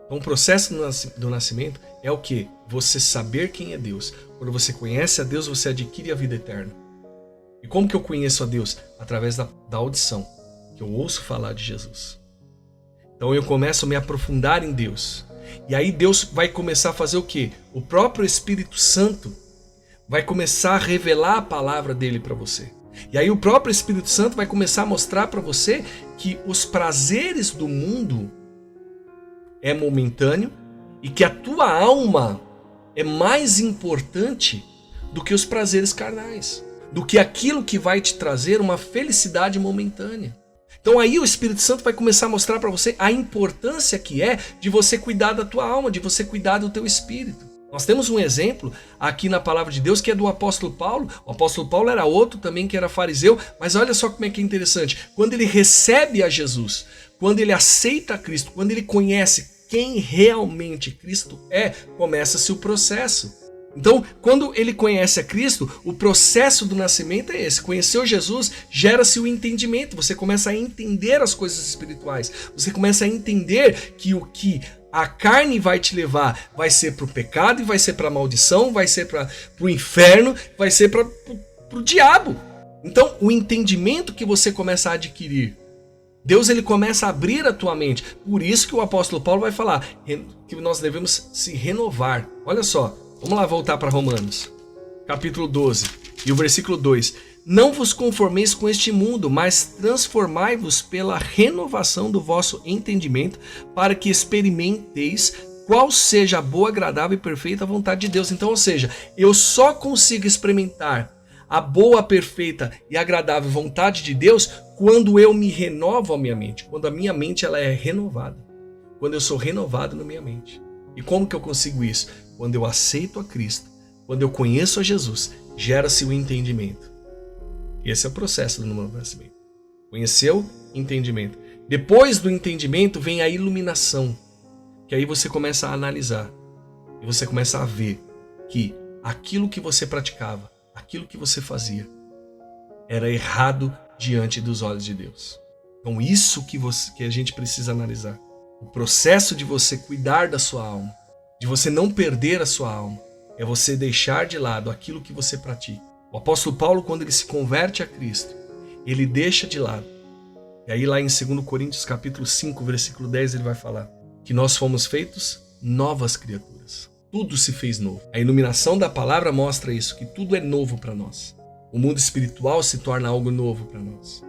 Então o processo do nascimento é o quê? Você saber quem é Deus. Quando você conhece a Deus, você adquire a vida eterna. E como que eu conheço a Deus? Através da audição, que eu ouço falar de Jesus. Então eu começo a me aprofundar em Deus. E aí Deus vai começar a fazer o quê? O próprio Espírito Santo vai começar a revelar a palavra dele para você. E aí o próprio Espírito Santo vai começar a mostrar para você que os prazeres do mundo é momentâneo e que a tua alma é mais importante do que os prazeres carnais, do que aquilo que vai te trazer uma felicidade momentânea. Então aí o Espírito Santo vai começar a mostrar para você a importância que é de você cuidar da tua alma, de você cuidar do teu espírito. Nós temos um exemplo aqui na palavra de Deus que é do apóstolo Paulo. O apóstolo Paulo era outro também que era fariseu, mas olha só como é que é interessante. Quando ele recebe a Jesus, quando ele aceita Cristo, quando ele conhece quem realmente Cristo é, começa-se o processo. Então, quando ele conhece a Cristo, o processo do nascimento é esse. Conheceu Jesus, gera-se o entendimento. Você começa a entender as coisas espirituais. Você começa a entender que o que a carne vai te levar vai ser para o pecado, e vai ser para a maldição, vai ser para o inferno, vai ser para o diabo. Então, o entendimento que você começa a adquirir, Deus ele começa a abrir a tua mente. Por isso que o apóstolo Paulo vai falar que nós devemos se renovar. Olha só, vamos lá voltar para Romanos, capítulo 12, e o versículo 2. Não vos conformeis com este mundo, mas transformai-vos pela renovação do vosso entendimento, para que experimenteis qual seja a boa, agradável e perfeita vontade de Deus. Então, ou seja, eu só consigo experimentar a boa, perfeita e agradável vontade de Deus quando eu me renovo a minha mente, quando a minha mente ela é renovada, quando eu sou renovado na minha mente. E como que eu consigo isso? Quando eu aceito a Cristo, quando eu conheço a Jesus, gera-se o entendimento. Esse é o processo do novo nascimento. Conheceu? Entendimento. Depois do entendimento vem a iluminação, que aí você começa a analisar e você começa a ver que aquilo que você praticava, aquilo que você fazia, era errado diante dos olhos de Deus. Então isso que a gente precisa analisar. O processo de você cuidar da sua alma, de você não perder a sua alma, é você deixar de lado aquilo que você pratica. O apóstolo Paulo, quando ele se converte a Cristo, ele deixa de lado. E aí lá em 2 Coríntios capítulo 5, versículo 10, ele vai falar que nós fomos feitos novas criaturas. Tudo se fez novo. A iluminação da palavra mostra isso, que tudo é novo para nós. O mundo espiritual se torna algo novo para nós.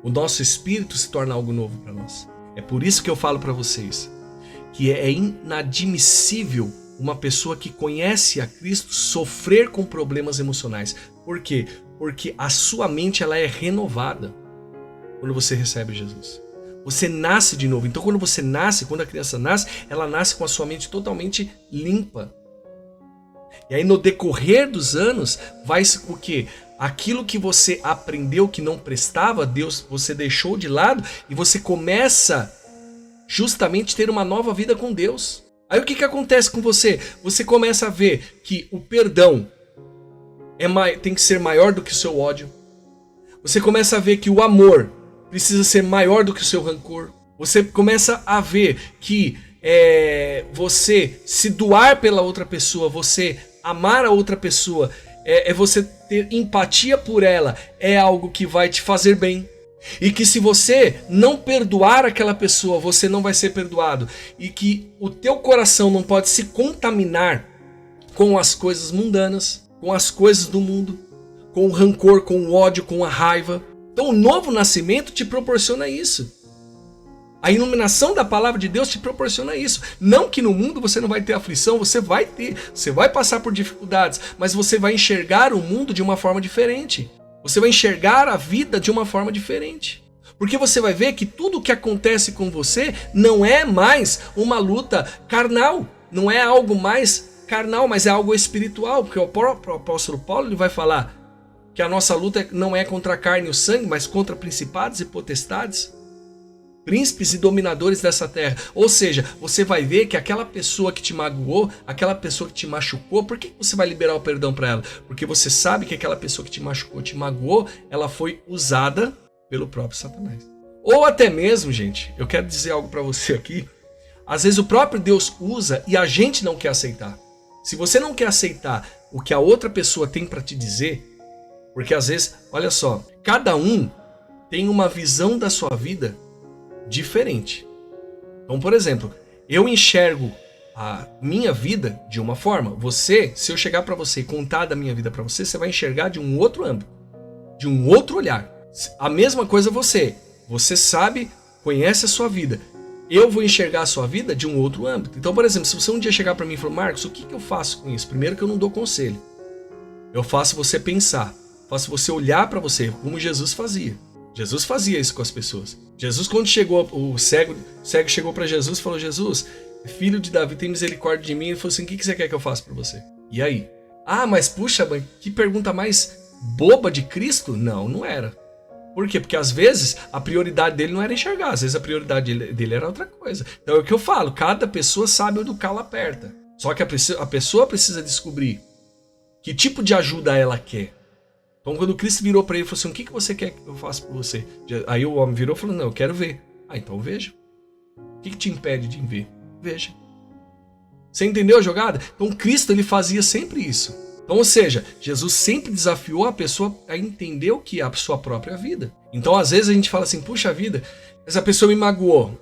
O nosso espírito se torna algo novo para nós. É por isso que eu falo para vocês que é inadmissível uma pessoa que conhece a Cristo sofrer com problemas emocionais. Por quê? Porque a sua mente ela é renovada quando você recebe Jesus. Você nasce de novo. Então quando você nasce, quando a criança nasce, ela nasce com a sua mente totalmente limpa. E aí no decorrer dos anos, vai se o quê? Aquilo que você aprendeu que não prestava, Deus, você deixou de lado e você começa justamente a ter uma nova vida com Deus. Aí o que acontece com você? Você começa a ver que o perdão tem que ser maior do que o seu ódio. Você começa a ver que o amor precisa ser maior do que o seu rancor. Você começa a ver que você se doar pela outra pessoa, você amar a outra pessoa, você ter empatia por ela, é algo que vai te fazer bem. E que se você não perdoar aquela pessoa, você não vai ser perdoado. E que o teu coração não pode se contaminar com as coisas mundanas, com as coisas do mundo, com o rancor, com o ódio, com a raiva. Então o novo nascimento te proporciona isso. A iluminação da palavra de Deus te proporciona isso. Não que no mundo você não vai ter aflição, você vai ter, você vai passar por dificuldades, mas você vai enxergar o mundo de uma forma diferente. Você vai enxergar a vida de uma forma diferente. Porque você vai ver que tudo o que acontece com você não é mais uma luta carnal, não é algo mais carnal, mas é algo espiritual, porque o próprio apóstolo Paulo ele vai falar que a nossa luta não é contra a carne e o sangue, mas contra principados e potestades, príncipes e dominadores dessa terra. Ou seja, você vai ver que aquela pessoa que te magoou, aquela pessoa que te machucou, por que você vai liberar o perdão para ela? Porque você sabe que aquela pessoa que te machucou, te magoou, ela foi usada pelo próprio Satanás. Ou até mesmo, gente, eu quero dizer algo para você aqui, às vezes o próprio Deus usa e a gente não quer aceitar. Se você não quer aceitar o que a outra pessoa tem para te dizer, porque às vezes, olha só, cada um tem uma visão da sua vida diferente. Então, por exemplo, eu enxergo a minha vida de uma forma. Você, se eu chegar para você e contar da minha vida para você, você vai enxergar de um outro âmbito, de um outro olhar. A mesma coisa você sabe, conhece a sua vida. Eu vou enxergar a sua vida de um outro âmbito. Então, por exemplo, se você um dia chegar para mim e falar, Marcos, o que eu faço com isso? Primeiro que eu não dou conselho. Eu faço você pensar, faço você olhar para você, como Jesus fazia. Jesus fazia isso com as pessoas. Jesus, quando chegou, o cego chegou para Jesus e falou, Jesus, filho de Davi, tem misericórdia de mim. Ele falou assim, o que você quer que eu faça para você? E aí? Ah, mas puxa, mãe, que pergunta mais boba de Cristo? Não, não era. Por quê? Porque às vezes a prioridade dele não era enxergar, às vezes a prioridade dele era outra coisa. Então é o que eu falo, cada pessoa sabe onde o calo aperta. Só que a pessoa precisa descobrir que tipo de ajuda ela quer. Então quando Cristo virou para ele e falou assim, o que você quer que eu faça por você? Aí o homem virou e falou, não, eu quero ver. Ah, então veja. O que te impede de ver? Veja. Você entendeu a jogada? Então Cristo ele fazia sempre isso. Então, ou seja, Jesus sempre desafiou a pessoa a entender o que é a sua própria vida. Então às vezes a gente fala assim, puxa vida, essa pessoa me magoou.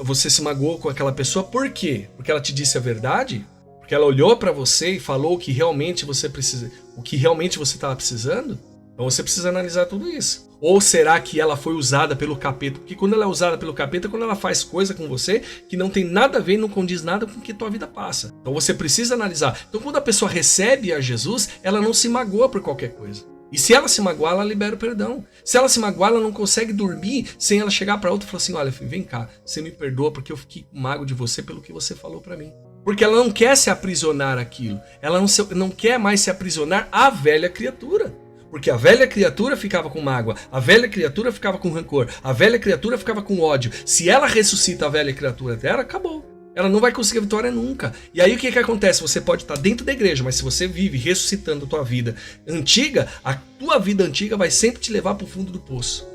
Você se magoou com aquela pessoa por quê? Porque ela te disse a verdade? Porque ela olhou para você e falou o que realmente você precisa, o que realmente você estava precisando? Então você precisa analisar tudo isso. Ou será que ela foi usada pelo capeta? Porque quando ela é usada pelo capeta, quando ela faz coisa com você que não tem nada a ver e não condiz nada com o que tua vida passa. Então você precisa analisar. Então quando a pessoa recebe a Jesus, ela não se magoa por qualquer coisa. E se ela se magoar, ela libera o perdão. Se ela se magoar, ela não consegue dormir sem ela chegar para outra e falar assim, olha, filho, vem cá, você me perdoa porque eu fiquei com mágoa de você pelo que você falou para mim. Porque ela não quer se aprisionar aquilo. Ela não quer mais se aprisionar à velha criatura. Porque a velha criatura ficava com mágoa, a velha criatura ficava com rancor, a velha criatura ficava com ódio. Se ela ressuscita a velha criatura dela, acabou. Ela não vai conseguir a vitória nunca. E aí o que acontece? Você pode estar dentro da igreja, mas se você vive ressuscitando a tua vida antiga, a tua vida antiga vai sempre te levar para o fundo do poço.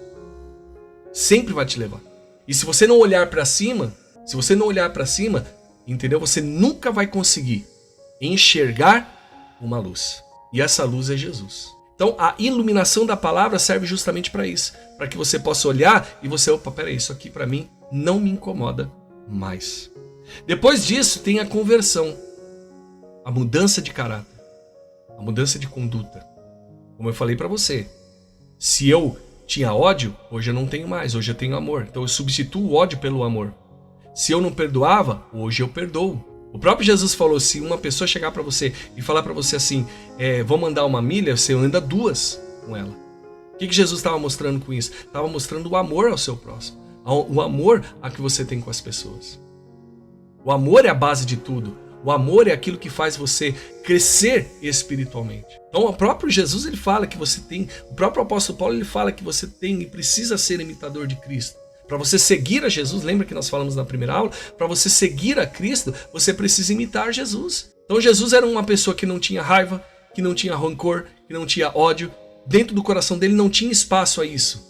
Sempre vai te levar. E se você não olhar para cima, entendeu? Você nunca vai conseguir enxergar uma luz. E essa luz é Jesus. Então a iluminação da palavra serve justamente para isso. Para que você possa olhar e você, opa, peraí, isso aqui para mim não me incomoda mais. Depois disso tem a conversão. A mudança de caráter. A mudança de conduta. Como eu falei para você. Se eu tinha ódio, hoje eu não tenho mais. Hoje eu tenho amor. Então eu substituo o ódio pelo amor. Se eu não perdoava, hoje eu perdoo. O próprio Jesus falou, se uma pessoa chegar para você e falar para você assim, vou mandar uma milha, você anda 2 com ela. O que Jesus estava mostrando com isso? Estava mostrando o amor ao seu próximo. O amor a que você tem com as pessoas. O amor é a base de tudo. O amor é aquilo que faz você crescer espiritualmente. Então o próprio Jesus ele fala que você tem, o próprio apóstolo Paulo ele fala que você tem e precisa ser imitador de Cristo. Para você seguir a Jesus, lembra que nós falamos na primeira aula? Para você seguir a Cristo, você precisa imitar Jesus. Então Jesus era uma pessoa que não tinha raiva, que não tinha rancor, que não tinha ódio. Dentro do coração dele não tinha espaço a isso.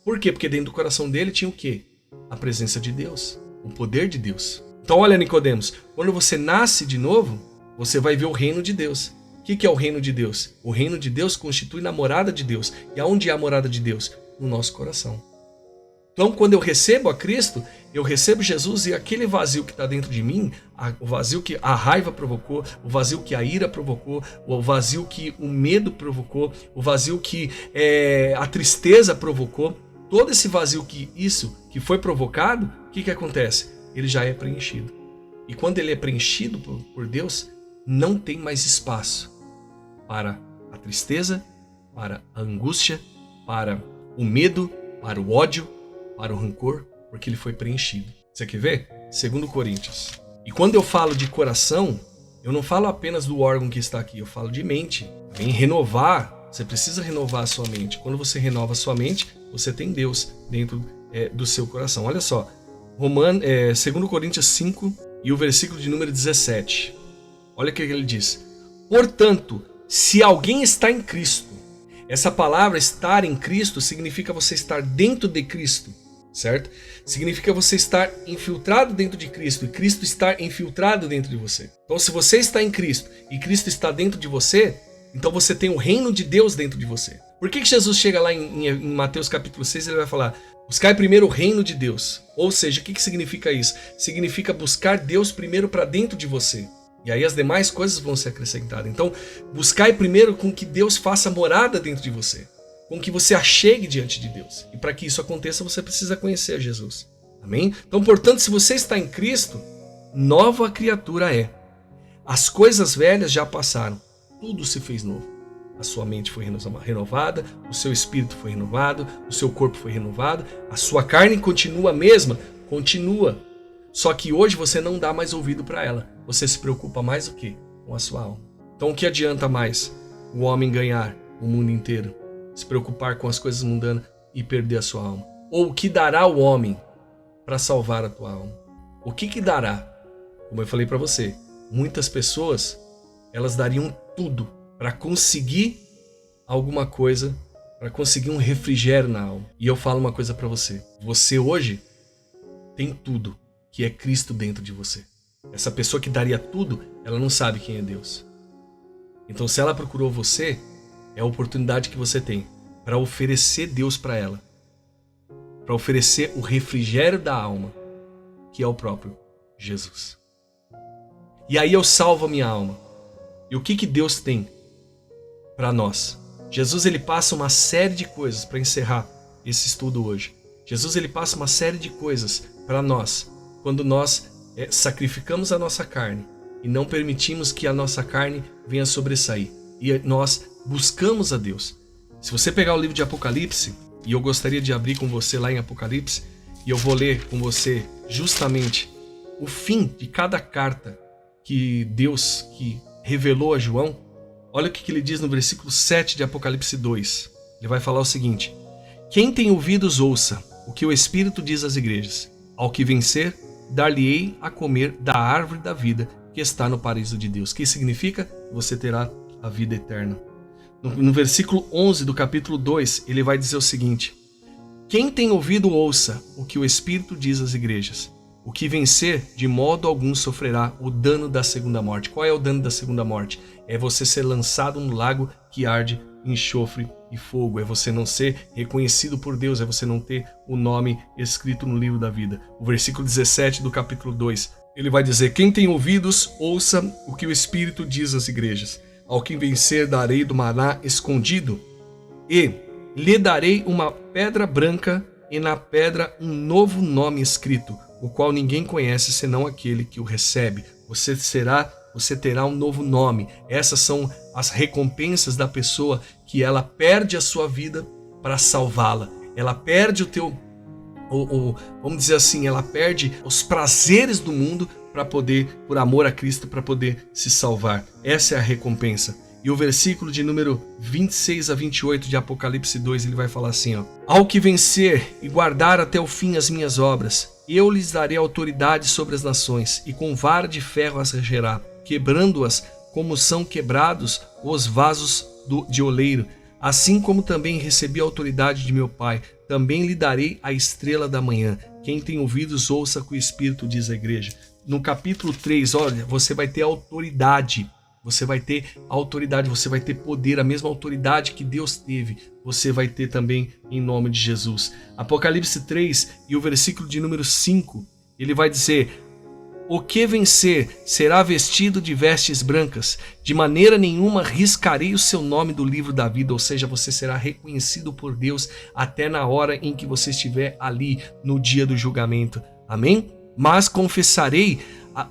Por quê? Porque dentro do coração dele tinha o quê? A presença de Deus, o poder de Deus. Então olha, Nicodemos, quando você nasce de novo, você vai ver o reino de Deus. O que é o reino de Deus? O reino de Deus constitui a morada de Deus. E aonde é a morada de Deus? No nosso coração. Então quando eu recebo a Cristo, eu recebo Jesus e aquele vazio que está dentro de mim, o vazio que a raiva provocou, o vazio que a ira provocou, o vazio que o medo provocou, o vazio que a tristeza provocou, todo esse vazio que foi provocado, o que acontece? Ele já é preenchido. E quando ele é preenchido por Deus, não tem mais espaço para a tristeza, para a angústia, para o medo, para o ódio, para o rancor, porque ele foi preenchido. Você quer ver? 2 Coríntios. E quando eu falo de coração, eu não falo apenas do órgão que está aqui, eu falo de mente. Também renovar, você precisa renovar a sua mente. Quando você renova a sua mente, você tem Deus dentro do seu coração. Olha só, 2 Coríntios 5 e o versículo de número 17. Olha o que ele diz. Portanto, se alguém está em Cristo, essa palavra estar em Cristo significa você estar dentro de Cristo, certo? Significa você estar infiltrado dentro de Cristo e Cristo estar infiltrado dentro de você. Então se você está em Cristo e Cristo está dentro de você, então você tem o reino de Deus dentro de você. Por que Jesus chega lá em Mateus capítulo 6 e ele vai falar: buscai primeiro o reino de Deus? Ou seja, o que significa isso? Significa buscar Deus primeiro para dentro de você. E aí as demais coisas vão ser acrescentadas. Então, buscai primeiro com que Deus faça morada dentro de você. Com que você achegue diante de Deus. E para que isso aconteça, você precisa conhecer Jesus. Amém? Então, portanto, se você está em Cristo, nova criatura é. As coisas velhas já passaram. Tudo se fez novo. A sua mente foi renovada, o seu espírito foi renovado, o seu corpo foi renovado, a sua carne continua a mesma? Continua. Só que hoje você não dá mais ouvido para ela. Você se preocupa mais o quê? Com a sua alma. Então o que adianta mais o homem ganhar o mundo inteiro, se preocupar com as coisas mundanas e perder a sua alma? Ou o que dará o homem para salvar a tua alma? O que dará? Como eu falei para você, muitas pessoas, elas dariam tudo para conseguir alguma coisa, para conseguir um refrigério na alma. E eu falo uma coisa para você. Você hoje tem tudo, que é Cristo dentro de você. Essa pessoa que daria tudo, ela não sabe quem é Deus. Então se ela procurou você, é a oportunidade que você tem para oferecer Deus para ela. Para oferecer o refrigério da alma, que é o próprio Jesus. E aí eu salvo a minha alma. E o que Deus tem para nós? Jesus ele passa uma série de coisas para encerrar esse estudo hoje. Jesus ele passa uma série de coisas para nós quando nós sacrificamos a nossa carne e não permitimos que a nossa carne venha sobressair. E nós buscamos a Deus. Se você pegar o livro de Apocalipse, e eu gostaria de abrir com você lá em Apocalipse, e eu vou ler com você justamente o fim de cada carta que Deus que revelou a João. Olha o que ele diz no versículo 7 de Apocalipse 2. Ele vai falar o seguinte: quem tem ouvidos ouça o que o Espírito diz às igrejas. Ao que vencer, dar-lhe-ei a comer da árvore da vida que está no paraíso de Deus. Que significa? Você terá a vida eterna. No versículo 11 do capítulo 2, ele vai dizer o seguinte: quem tem ouvido ouça o que o Espírito diz às igrejas. O que vencer, de modo algum sofrerá o dano da segunda morte. Qual é o dano da segunda morte? É você ser lançado no lago que arde enxofre e fogo. É você não ser reconhecido por Deus. É você não ter o nome escrito no livro da vida. O versículo 17 do capítulo 2, ele vai dizer: quem tem ouvidos, ouça o que o Espírito diz às igrejas. Ao que vencer, darei do maná escondido, e lhe darei uma pedra branca, e na pedra um novo nome escrito, o qual ninguém conhece senão aquele que o recebe. Você terá um novo nome. Essas são as recompensas da pessoa que ela perde a sua vida para salvá-la. Ela perde vamos dizer assim, ela perde os prazeres do mundo por amor a Cristo, para poder se salvar. Essa é a recompensa. E o versículo de número 26 a 28 de Apocalipse 2, ele vai falar assim, ó: Ao que vencer e guardar até o fim as minhas obras, eu lhes darei autoridade sobre as nações, e com vara de ferro as regerá, quebrando-as como são quebrados os vasos de oleiro. Assim como também recebi a autoridade de meu Pai, também lhe darei a estrela da manhã. Quem tem ouvidos, ouça o que o Espírito diz à igreja. No capítulo 3, olha, você vai ter autoridade. Você vai ter autoridade, você vai ter poder, a mesma autoridade que Deus teve, você vai ter também em nome de Jesus. Apocalipse 3 e o versículo de número 5, ele vai dizer: O que vencer será vestido de vestes brancas, de maneira nenhuma riscarei o seu nome do livro da vida, ou seja, você será reconhecido por Deus até na hora em que você estiver ali no dia do julgamento. Amém? Mas confessarei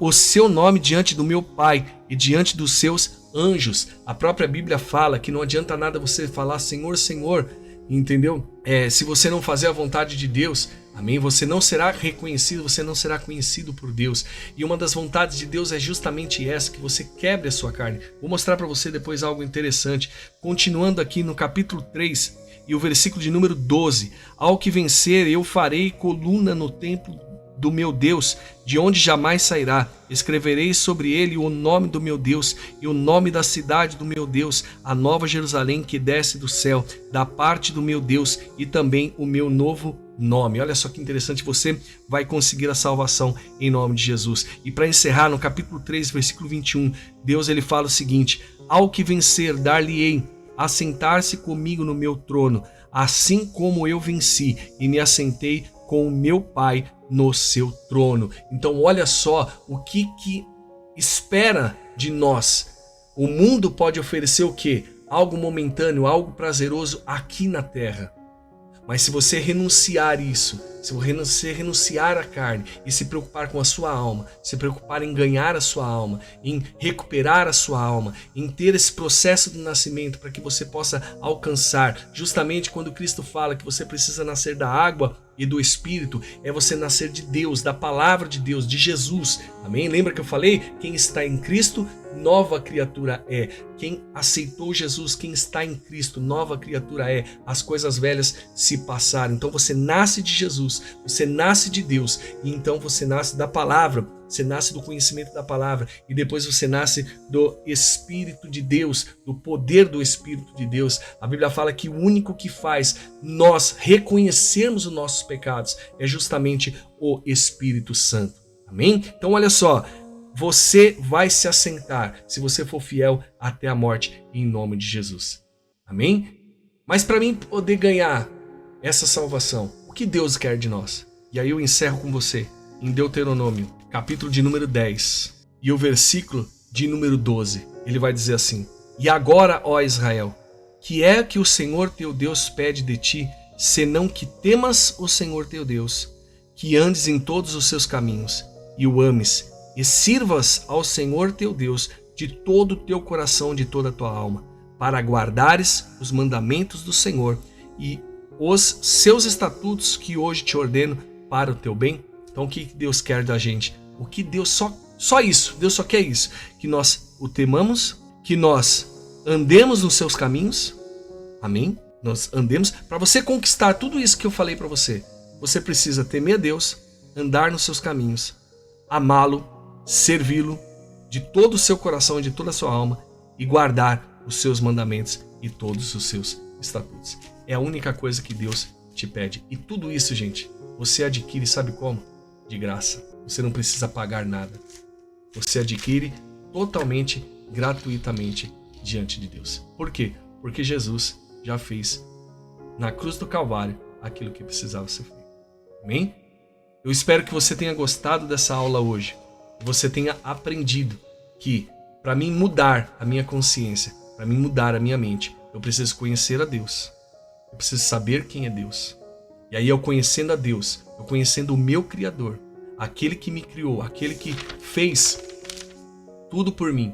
o seu nome diante do meu Pai e diante dos seus anjos. A própria Bíblia fala que não adianta nada você falar Senhor, Senhor, entendeu? Se você não fazer a vontade de Deus, amém? Você não será reconhecido, você não será conhecido por Deus. E uma das vontades de Deus é justamente essa, que você quebre a sua carne. Vou mostrar para você depois algo interessante. Continuando aqui no capítulo 3 e o versículo de número 12. Ao que vencer, eu farei coluna no templo do meu Deus, de onde jamais sairá. Escreverei sobre ele o nome do meu Deus e o nome da cidade do meu Deus, a nova Jerusalém que desce do céu, da parte do meu Deus, e também o meu novo nome. Olha só que interessante, você vai conseguir a salvação em nome de Jesus. E para encerrar, no capítulo 3, versículo 21, Deus ele fala o seguinte: Ao que vencer, dar-lhe-ei a sentar-se comigo no meu trono, assim como eu venci e me assentei com o meu Pai no seu trono. Então olha só o que espera de nós. O mundo pode oferecer o quê? Algo momentâneo, algo prazeroso aqui na terra. Mas se você renunciar isso, se você renunciar à carne e se preocupar com a sua alma, se preocupar em ganhar a sua alma, em recuperar a sua alma, em ter esse processo do nascimento para que você possa alcançar, justamente quando Cristo fala que você precisa nascer da água e do Espírito, é você nascer de Deus, da palavra de Deus, de Jesus. Amém? Lembra que eu falei? Quem está em Cristo, nova criatura é. Quem aceitou Jesus, quem está em Cristo, nova criatura é. As coisas velhas se passaram. Então você nasce de Jesus, você nasce de Deus, e então você nasce da palavra, você nasce do conhecimento da palavra, e depois você nasce do Espírito de Deus, do poder do Espírito de Deus. A Bíblia fala que o único que faz nós reconhecermos os nossos pecados é justamente o Espírito Santo. Amém? Então olha só, você vai se assentar, se você for fiel até a morte, em nome de Jesus. Amém? Mas para mim poder ganhar essa salvação, o que Deus quer de nós? E aí eu encerro com você em Deuteronômio, capítulo de número 10 e o versículo de número 12. Ele vai dizer assim: E agora, ó Israel, que é que o Senhor teu Deus pede de ti, senão que temas o Senhor teu Deus, que andes em todos os seus caminhos e o ames, e sirvas ao Senhor teu Deus de todo o teu coração, de toda a tua alma, para guardares os mandamentos do Senhor e os seus estatutos que hoje te ordeno para o teu bem. Então o que Deus quer da gente? O que Deus só isso, Deus só quer isso, que nós o temamos, que nós andemos nos seus caminhos. Amém? Nós andemos. Para você conquistar tudo isso que eu falei para você, você precisa temer a Deus, andar nos seus caminhos, amá-lo, servi-lo de todo o seu coração e de toda a sua alma, e guardar os seus mandamentos e todos os seus estatutos. É a única coisa que Deus te pede. E tudo isso, gente, você adquire, sabe como? De graça. Você não precisa pagar nada. Você adquire totalmente, gratuitamente diante de Deus. Por quê? Porque Jesus já fez na cruz do Calvário aquilo que precisava ser feito. Amém? Eu espero que você tenha gostado dessa aula hoje. Que você tenha aprendido que para mim mudar a minha consciência, para mim mudar a minha mente, eu preciso conhecer a Deus. Eu preciso saber quem é Deus. E aí eu conhecendo a Deus, eu conhecendo o meu Criador, aquele que me criou, aquele que fez tudo por mim.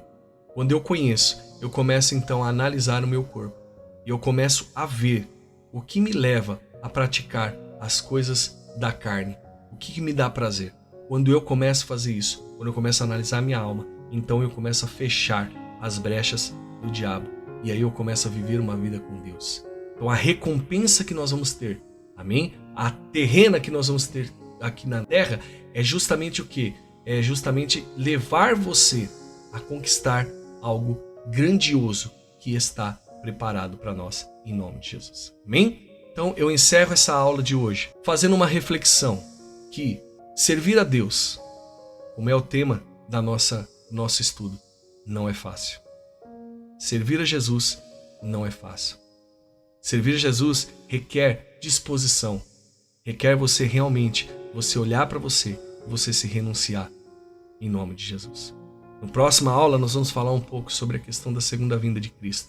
Quando eu conheço, eu começo então a analisar o meu corpo. E eu começo a ver o que me leva a praticar as coisas da carne. O que me dá prazer. Quando eu começo a fazer isso, quando eu começo a analisar minha alma, então eu começo a fechar as brechas do diabo. E aí eu começo a viver uma vida com Deus. Então a recompensa que nós vamos ter, amém? A terrena que nós vamos ter aqui na terra é justamente o quê? É justamente levar você a conquistar algo grandioso que está preparado para nós, em nome de Jesus. Amém? Então eu encerro essa aula de hoje fazendo uma reflexão que servir a Deus, como é o tema da nosso estudo, não é fácil. Servir a Jesus não é fácil. Servir a Jesus requer disposição, requer você realmente, você olhar para você e você se renunciar em nome de Jesus. Na próxima aula nós vamos falar um pouco sobre a questão da segunda vinda de Cristo.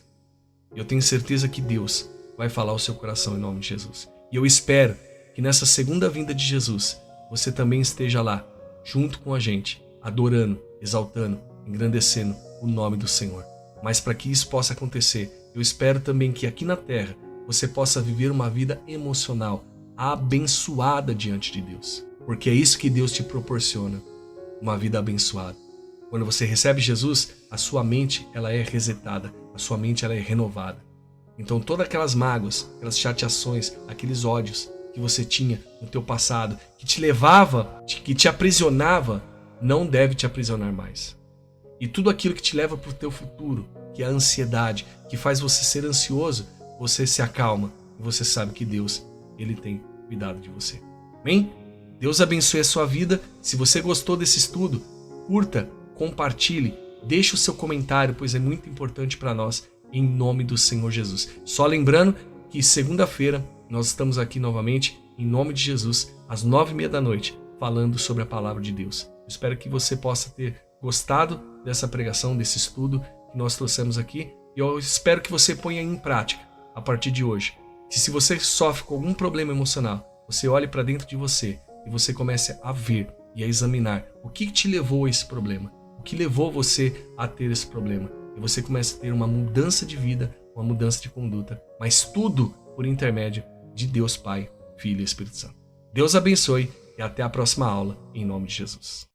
Eu tenho certeza que Deus vai falar ao seu coração em nome de Jesus. E eu espero que nessa segunda vinda de Jesus, você também esteja lá, junto com a gente, adorando, exaltando, engrandecendo o nome do Senhor. Mas para que isso possa acontecer, eu espero também que aqui na terra você possa viver uma vida emocional abençoada diante de Deus. Porque é isso que Deus te proporciona, uma vida abençoada. Quando você recebe Jesus, a sua mente ela é resetada, a sua mente ela é renovada. Então todas aquelas mágoas, aquelas chateações, aqueles ódios que você tinha no teu passado, que te levava, que te aprisionava, não deve te aprisionar mais. E tudo aquilo que te leva para o teu futuro, que é a ansiedade, que faz você ser ansioso, você se acalma e você sabe que Deus, Ele tem cuidado de você. Amém? Deus abençoe a sua vida. Se você gostou desse estudo, curta, compartilhe, deixe o seu comentário, pois é muito importante para nós, em nome do Senhor Jesus. Só lembrando que segunda-feira nós estamos aqui novamente, em nome de Jesus, às 9h30 da noite, falando sobre a palavra de Deus. Eu espero que você possa ter gostado dessa pregação, desse estudo que nós trouxemos aqui, e eu espero que você ponha em prática a partir de hoje. Que se você sofre com algum problema emocional, você olhe para dentro de você e você comece a ver e a examinar o que te levou a esse problema, o que levou você a ter esse problema. E você começa a ter uma mudança de vida, uma mudança de conduta, mas tudo por intermédio de Deus Pai, Filho e Espírito Santo. Deus abençoe e até a próxima aula, em nome de Jesus.